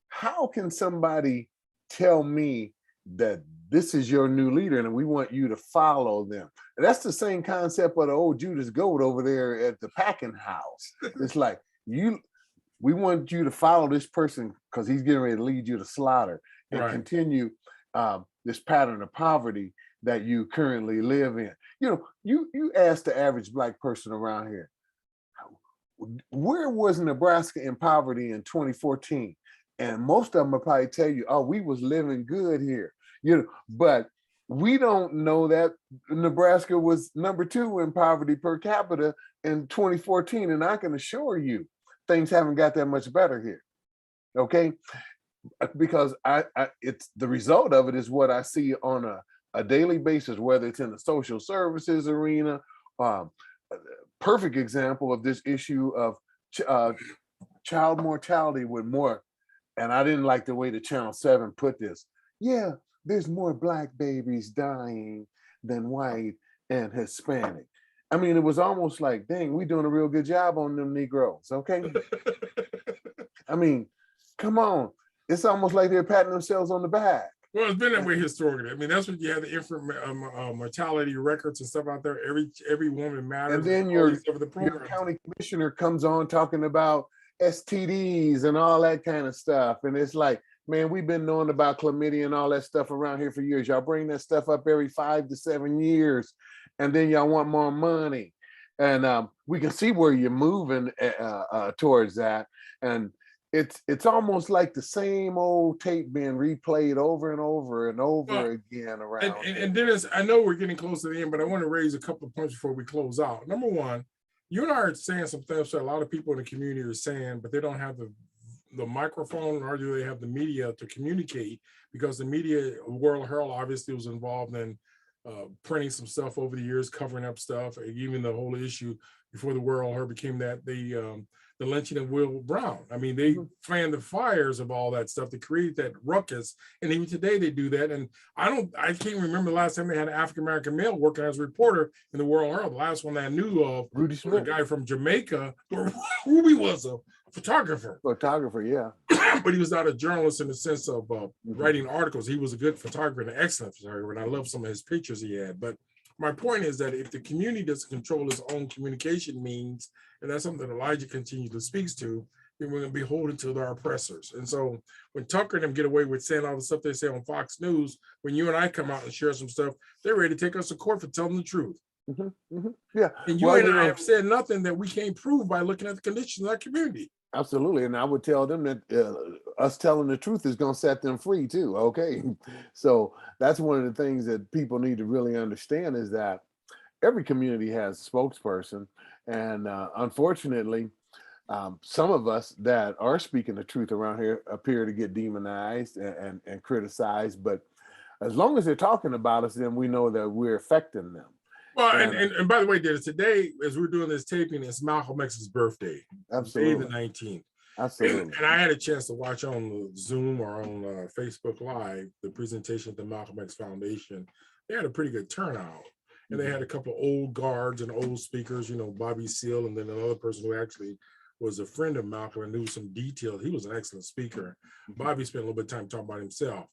S2: how can somebody tell me that this is your new leader and we want you to follow them? And that's the same concept of the old Judas goat over there at the packing house. It's like, we want you to follow this person because he's getting ready to lead you to slaughter and continue this pattern of poverty that you currently live in. You ask the average Black person around here, where was Nebraska in poverty in 2014? And most of them will probably tell you, oh, we was living good here. But we don't know that Nebraska was number 2 in poverty per capita in 2014. And I can assure you, things haven't got that much better here. Okay. Because it's the result of it is what I see on a daily basis, whether it's in the social services arena. Perfect example of this issue of child mortality with more, and I didn't like the way the Channel 7 put this. Yeah, there's more Black babies dying than white and Hispanic. I mean, it was almost like, dang, we doing a real good job on them Negroes, okay? I mean, come on. It's almost like they're patting themselves on the back.
S1: Well, it's been that way historically. I mean, that's what you have, the infant mortality records and stuff out there. Every woman matters.
S2: And then your county commissioner comes on talking about STDs and all that kind of stuff. And it's like, man, we've been knowing about chlamydia and all that stuff around here for years. Y'all bring that stuff up every 5 to 7 years. And then y'all want more money. And we can see where you're moving towards that. And it's almost like the same old tape being replayed over and over and over again around.
S1: And Dennis, I know we're getting close to the end, but I want to raise a couple of points before we close out. Number one, you and I are saying some things that a lot of people in the community are saying, but they don't have the microphone, nor do they have the media to communicate, because the media, World Herald obviously was involved in printing some stuff over the years, covering up stuff, even the whole issue before the World Herald became that, the lynching of Will Brown. I mean, they fanned the fires of all that stuff to create that ruckus. And even today they do that. And I can't remember the last time they had an African-American male working as a reporter in the World Herald. The last one I knew of,
S2: Rudy Smith,
S1: a guy from Jamaica. Ruby was a photographer.
S2: Yeah.
S1: But he was not a journalist in the sense of writing articles. He was a good photographer and an excellent photographer. And I love some of his pictures he had. But my point is that if the community doesn't control its own communication means, and that's something that Elijah continually speaks to, then we're going to be holding to our oppressors. And so when Tucker and them get away with saying all the stuff they say on Fox News, when you and I come out and share some stuff, they're ready to take us to court for telling the truth.
S2: Yeah.
S1: And you and I have said nothing that we can't prove by looking at the conditions of our community.
S2: Absolutely. And I would tell them that us telling the truth is going to set them free too. Okay. So that's one of the things that people need to really understand, is that every community has a spokesperson. And unfortunately, some of us that are speaking the truth around here appear to get demonized and criticized. But as long as they're talking about us, then we know that we're affecting them.
S1: Well, and by the way, Dennis, today, as we're doing this taping, it's Malcolm X's birthday.
S2: Absolutely.
S1: Day the 19th.
S2: Absolutely.
S1: And I had a chance to watch on Zoom or on Facebook Live the presentation of the Malcolm X Foundation. They had a pretty good turnout. And they had a couple of old guards and old speakers, Bobby Seale, and then another person who actually was a friend of Malcolm and knew some details. He was an excellent speaker. Bobby spent a little bit of time talking about himself.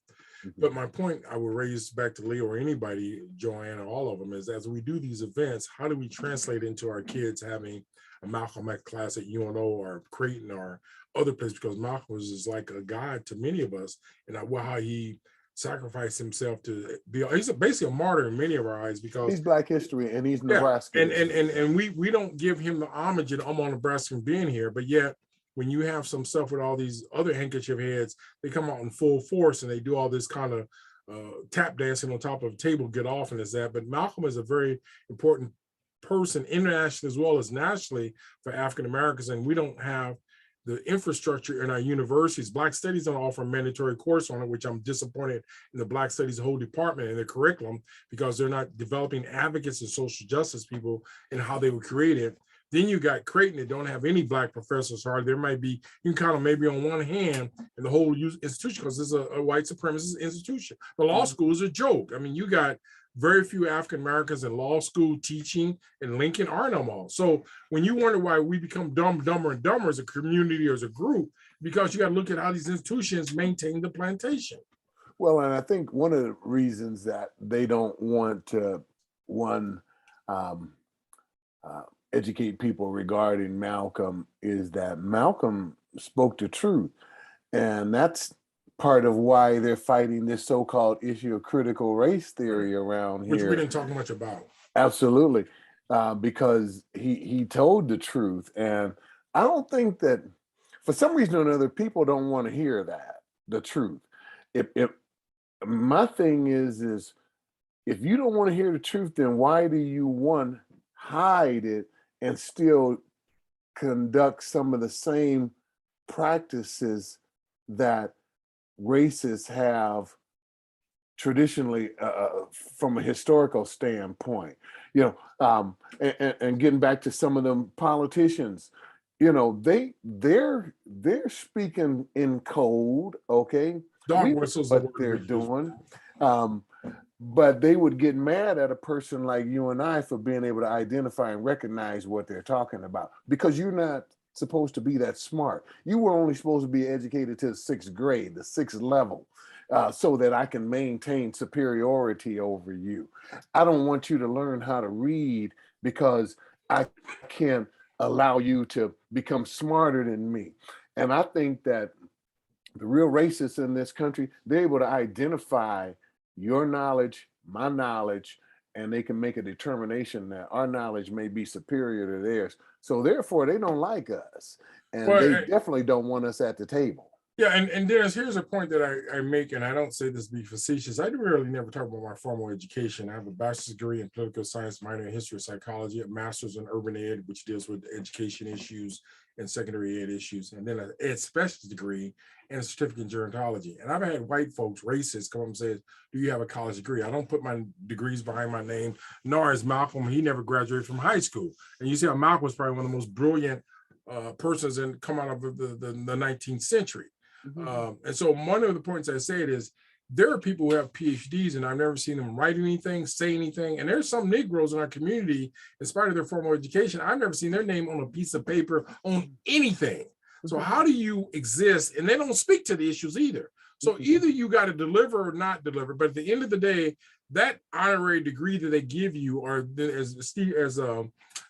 S1: But my point I will raise back to Leo or anybody, Joanne, or all of them, is as we do these events, how do we translate into our kids having a Malcolm X class at UNO or Creighton or other places? Because Malcolm was like a god to many of us, and how he sacrificed himself to be. He's basically a martyr in many of our eyes, because
S2: he's Black history and he's Nebraska.
S1: And we don't give him the homage, and I'm on Nebraska being here, but yet when you have some stuff with all these other handkerchief heads, they come out in full force and they do all this kind of tap dancing on top of a table, get off and is that. But Malcolm is a very important person internationally as well as nationally for African Americans, and we don't have the infrastructure in our universities. Black Studies don't offer a mandatory course on it, which I'm disappointed in the Black Studies whole department and their curriculum, because they're not developing advocates and social justice people and how they were created. Then you got Creighton that don't have any Black professors. Hardly. There might be, you can count them maybe on one hand in the whole institution, because it's a white supremacist institution. The law school is a joke. I mean, you got very few African Americans in law school teaching in Lincoln or no more. So when you wonder why we become dumber and dumber as a community or as a group, because you got to look at how these institutions maintain the plantation.
S2: Well, and I think one of the reasons that they don't want to, educate people regarding Malcolm is that Malcolm spoke the truth. And that's part of why they're fighting this so-called issue of critical race theory around here.
S1: Which we didn't talk much about.
S2: Absolutely. Because he told the truth. And I don't think that, for some reason or another, people don't want to hear that, the truth. If my thing is if you don't want to hear the truth, then why do you hide it and still conduct some of the same practices that racists have traditionally from a historical standpoint? And getting back to some of them politicians, they're speaking in code, okay?
S1: Dog whistles
S2: what they're doing. But they would get mad at a person like you and I for being able to identify and recognize what they're talking about, because you're not supposed to be that smart. You were only supposed to be educated to the 6th grade, the 6th level, so that I can maintain superiority over you. I don't want you to learn how to read because I can allow you to become smarter than me. And I think that the real racists in this country, they're able to identify your knowledge, my knowledge, and they can make a determination that our knowledge may be superior to theirs. So therefore, they don't like us. And they definitely don't want us at the table.
S1: Yeah, and Dennis, here's a point that I make, and I don't say this to be facetious. I really never talk about my formal education. I have a bachelor's degree in political science, minor in history of psychology, a master's in urban ed, which deals with education issues and secondary ed issues, and then an ed specialist degree and a certificate in gerontology. And I've had white folks, racists, come up and say, do you have a college degree? I don't put my degrees behind my name, nor is Malcolm. He never graduated from high school. And you see how Malcolm was probably one of the most brilliant persons and come out of the 19th century. Mm-hmm. And so one of the points I said is, there are people who have PhDs and I've never seen them write anything, say anything. And there's some Negroes in our community, in spite of their formal education, I've never seen their name on a piece of paper on anything. So how do you exist? And they don't speak to the issues either. So either you got to deliver or not deliver. But at the end of the day, that honorary degree that they give you, or as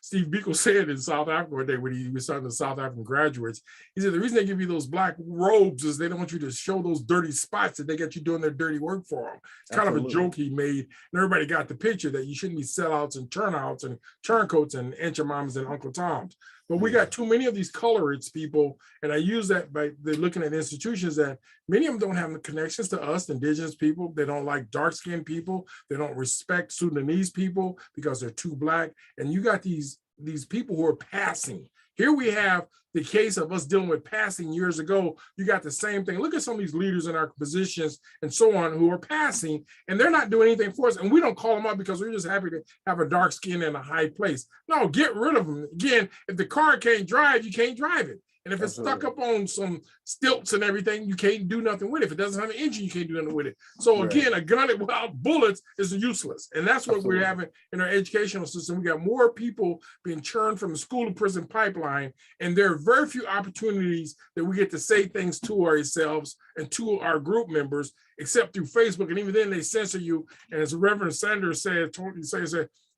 S1: Steve Biko said in South Africa one day when he was talking to South African graduates, he said the reason they give you those black robes is they don't want you to show those dirty spots that they got you doing their dirty work for them. It's kind of a joke he made, and everybody got the picture that you shouldn't be sellouts and turnouts and turncoats and Aunt Your Mamas and Uncle Toms. But we got too many of these colorists people, and I use that by looking at institutions that many of them don't have the connections to us, indigenous people. They don't like dark-skinned people. They don't respect Sudanese people because they're too black. And you got these people who are passing. Here we have the case of us dealing with passing years ago. You got the same thing. Look at some of these leaders in our positions and so on who are passing, and they're not doing anything for us. And we don't call them up because we're just happy to have a dark skin in a high place. No, get rid of them. Again, if the car can't drive, you can't drive it. And if it's stuck up on some stilts and everything, you can't do nothing with it. If it doesn't have an engine, you can't do nothing with it. So again, a gun without bullets is useless. And that's what we're having in our educational system. We got more people being churned from the school to prison pipeline. And there are very few opportunities that we get to say things to ourselves and to our group members, except through Facebook. And even then they censor you. And as Reverend Sanders said,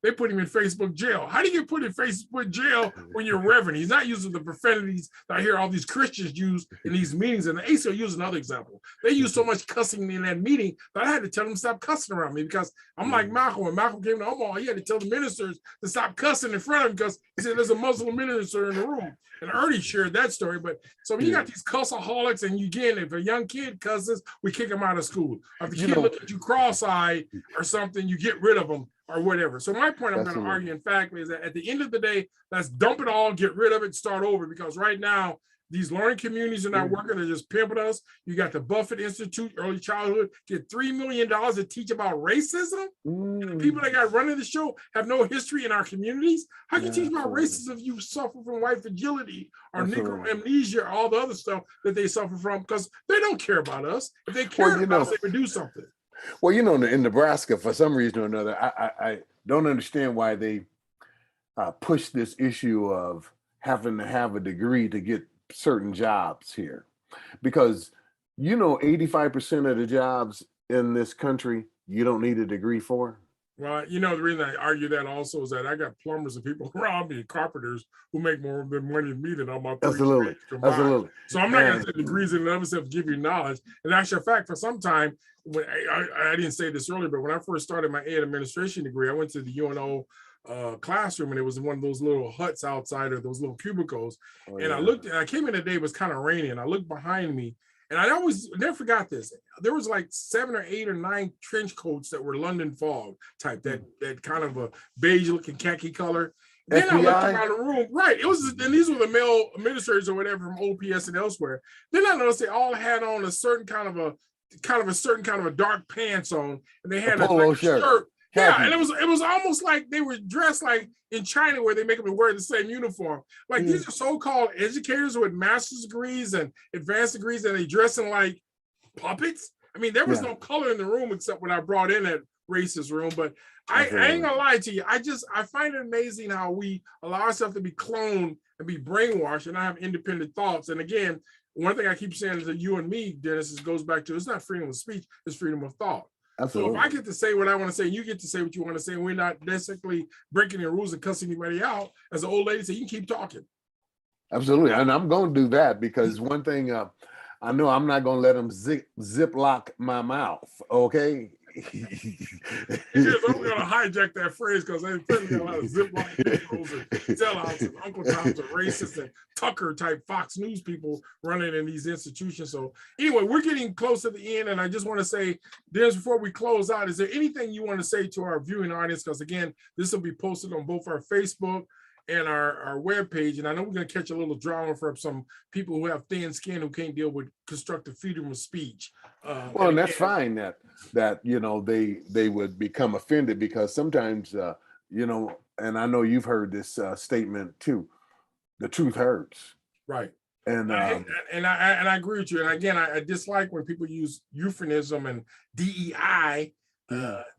S1: they put him in Facebook jail. How do you get put in Facebook jail when you're reverend? He's not using the profanities that I hear all these Christians use in these meetings. And the ACLU is another example. They use so much cussing in that meeting that I had to tell them to stop cussing around me, because I'm like Malcolm. When Malcolm came to Omaha, he had to tell the ministers to stop cussing in front of him because he said there's a Muslim minister in the room. And Ernie shared that story. But so when you got these cussaholics, and again, if a young kid cusses, we kick him out of school. If the kid look at you cross-eyed or something, you get rid of them or whatever. So my point I'm going to argue, in fact, is that at the end of the day, let's dump it all, get rid of it, start over. Because right now, these learning communities are not working. They're just pimping us. You got the Buffett Institute, early childhood, get $3 million to teach about racism. And the people that got running the show have no history in our communities. How can you teach about racism if you suffer from white fragility or Negro amnesia or all the other stuff that they suffer from? Because they don't care about us. If they cared about us, they would do something.
S2: Well, in Nebraska, for some reason or another, I don't understand why they push this issue of having to have a degree to get certain jobs here, because 85% of the jobs in this country you don't need a degree for.
S1: Well, the reason I argue that also is that I got plumbers and people around me, carpenters, who make more money than me than all my
S2: Absolutely.
S1: So I'm not going to say degrees in and of itself give you knowledge. And actually, in fact, for some time, when I didn't say this earlier, but when I first started my ed administration degree, I went to the UNO classroom, and it was one of those little huts outside, or those little cubicles. And I came in the day, it was kind of rainy, and I looked behind me, and I always never forgot this. There was like 7 or 8 or 9 trench coats that were London fog type, that kind of a beige looking khaki color. Then I looked around the room, right? It was, and these were the male administrators or whatever from OPS and elsewhere. Then I noticed they all had on a certain kind of a dark pants on, and they had a polo shirt. Yeah, and it was almost like they were dressed like in China, where they make them wear the same uniform. Like these are so-called educators with master's degrees and advanced degrees, and they dressing like puppets. I mean, there was no color in the room except when I brought in that racist room. But I ain't gonna lie to you. I find it amazing how we allow ourselves to be cloned and be brainwashed and not have independent thoughts. And again, one thing I keep saying is that you and me, Dennis, goes back to, it's not freedom of speech, it's freedom of thought. Absolutely. So if I get to say what I want to say, and you get to say what you want to say, and we're not necessarily breaking the rules and cussing anybody out, as the old lady said, you can keep talking.
S2: Absolutely. And I'm going to do that, because one thing I know, I'm not going to let them zip lock my mouth. Okay.
S1: I'm going to hijack that phrase, because they've got a lot of ziploc videos and sellouts and Uncle Tom's and racist and Tucker type Fox News people running in these institutions. So anyway, we're getting close to the end, and I just want to say, Dennis, before we close out, is there anything you want to say to our viewing audience? Because again, this will be posted on both our Facebook and our webpage. And I know we're going to catch a little drama from some people who have thin skin, who can't deal with constructive freedom of speech.
S2: Well, and that's fine that they would become offended, because sometimes, and I know you've heard this statement too, the truth hurts.
S1: Right.
S2: And
S1: I agree with you. And again, I dislike when people use euphemism and DEI,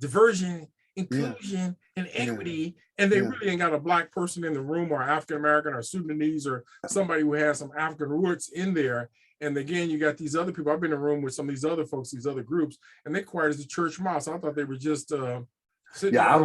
S1: diversion, inclusion, and equity, and they really ain't got a Black person in the room, or African American or Sudanese or somebody who has some African roots in there. And again, you got these other people. I've been in a room with some of these other folks, these other groups, and they quiet as a church mouse. I thought they were just sitting.
S2: Yeah, I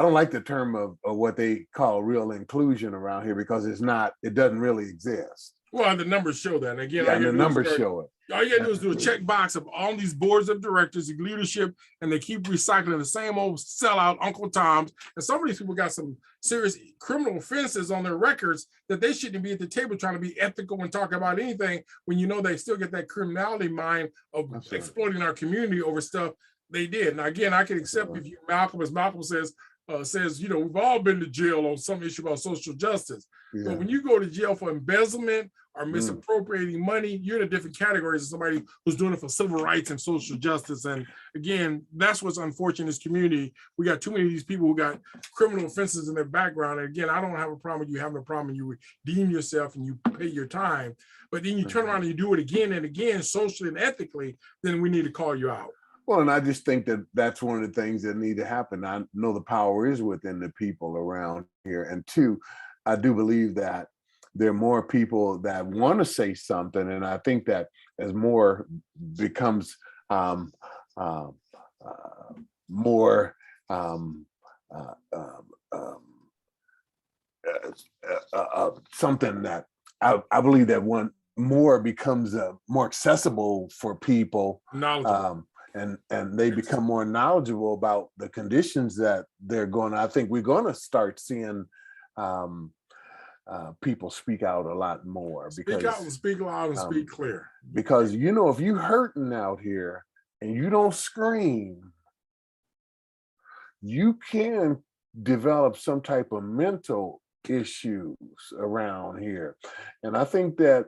S2: don't like the term of what they call real inclusion around here, because it doesn't really exist.
S1: Well, the numbers show that. And again,
S2: the numbers show it.
S1: All you gotta do is do a check box of all these boards of directors and leadership, and they keep recycling the same old sellout Uncle Toms. And some of these people got some serious criminal offenses on their records that they shouldn't be at the table trying to be ethical and talk about anything, when they still get that criminality mind of exploiting our community over stuff they did. Now, again, I can accept if you, Malcolm, as Malcolm says, we've all been to jail on some issue about social justice. But when you go to jail for embezzlement or misappropriating money, you're in a different category as somebody who's doing it for civil rights and social justice. And again, that's what's unfortunate in this community. We got too many of these people who got criminal offenses in their background. And again, I don't have a problem with you having a problem, and you redeem yourself and you pay your time. But then you turn around and you do it again and again, socially and ethically, then we need to call you out.
S2: Well, and I just think that that's one of the things that need to happen. I know the power is within the people around here. And two, I do believe that there are more people that want to say something. And I think that as more becomes more uh, something that I believe that one more becomes more accessible for people,
S1: Knowledgeable.
S2: and they become more knowledgeable about the conditions that they're going. I think we're going to start seeing people speak out a lot more
S1: Speak out and speak loud and speak
S2: um,
S1: clear.
S2: because if you hurting out here and you don't scream, you can develop some type of mental issues around here. And I think that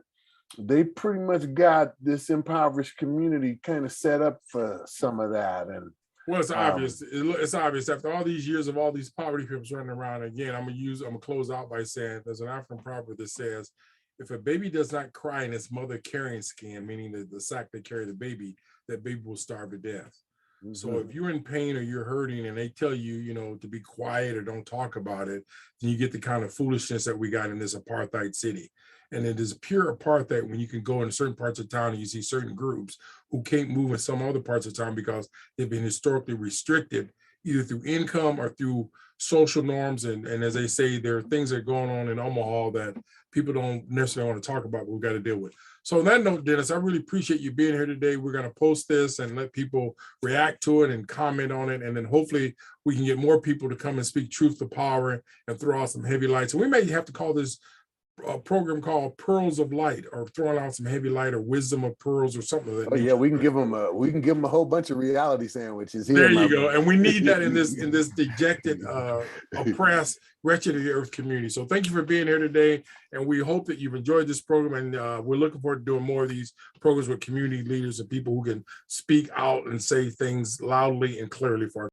S2: they pretty much got this impoverished community kind of set up for some of that. And
S1: Well, it's
S2: um,
S1: obvious. It's obvious after all these years of all these poverty pimps running around. Again, I'm gonna close out by saying there's an African proverb that says, "If a baby does not cry in its mother carrying skin, meaning the sack that carry the baby, that baby will starve to death." So
S2: mhm.
S1: if you're in pain or you're hurting and they tell you, to be quiet or don't talk about it, then you get the kind of foolishness that we got in this apartheid city. And it is pure apartheid when you can go in certain parts of town and you see certain groups who can't move in some other parts of town because they've been historically restricted either through income or through social norms. And as they say, there are things that are going on in Omaha that people don't necessarily want to talk about, but we've got to deal with. So on that note, Dennis, I really appreciate you being here today. We're going to post this and let people react to it and comment on it. And then hopefully we can get more people to come and speak truth to power and throw out some heavy lights. And we may have to call this a program called Pearls of Light, or throwing out some heavy light, or Wisdom of Pearls, or something of that
S2: Oh yeah,
S1: nature.
S2: we can give them a whole bunch of reality sandwiches here,
S1: There
S2: my
S1: you go.
S2: brother.
S1: And we need that in this dejected, oppressed, wretched of the earth community. So thank you for being here today. And we hope that you've enjoyed this program. And we're looking forward to doing more of these programs with community leaders and people who can speak out and say things loudly and clearly for our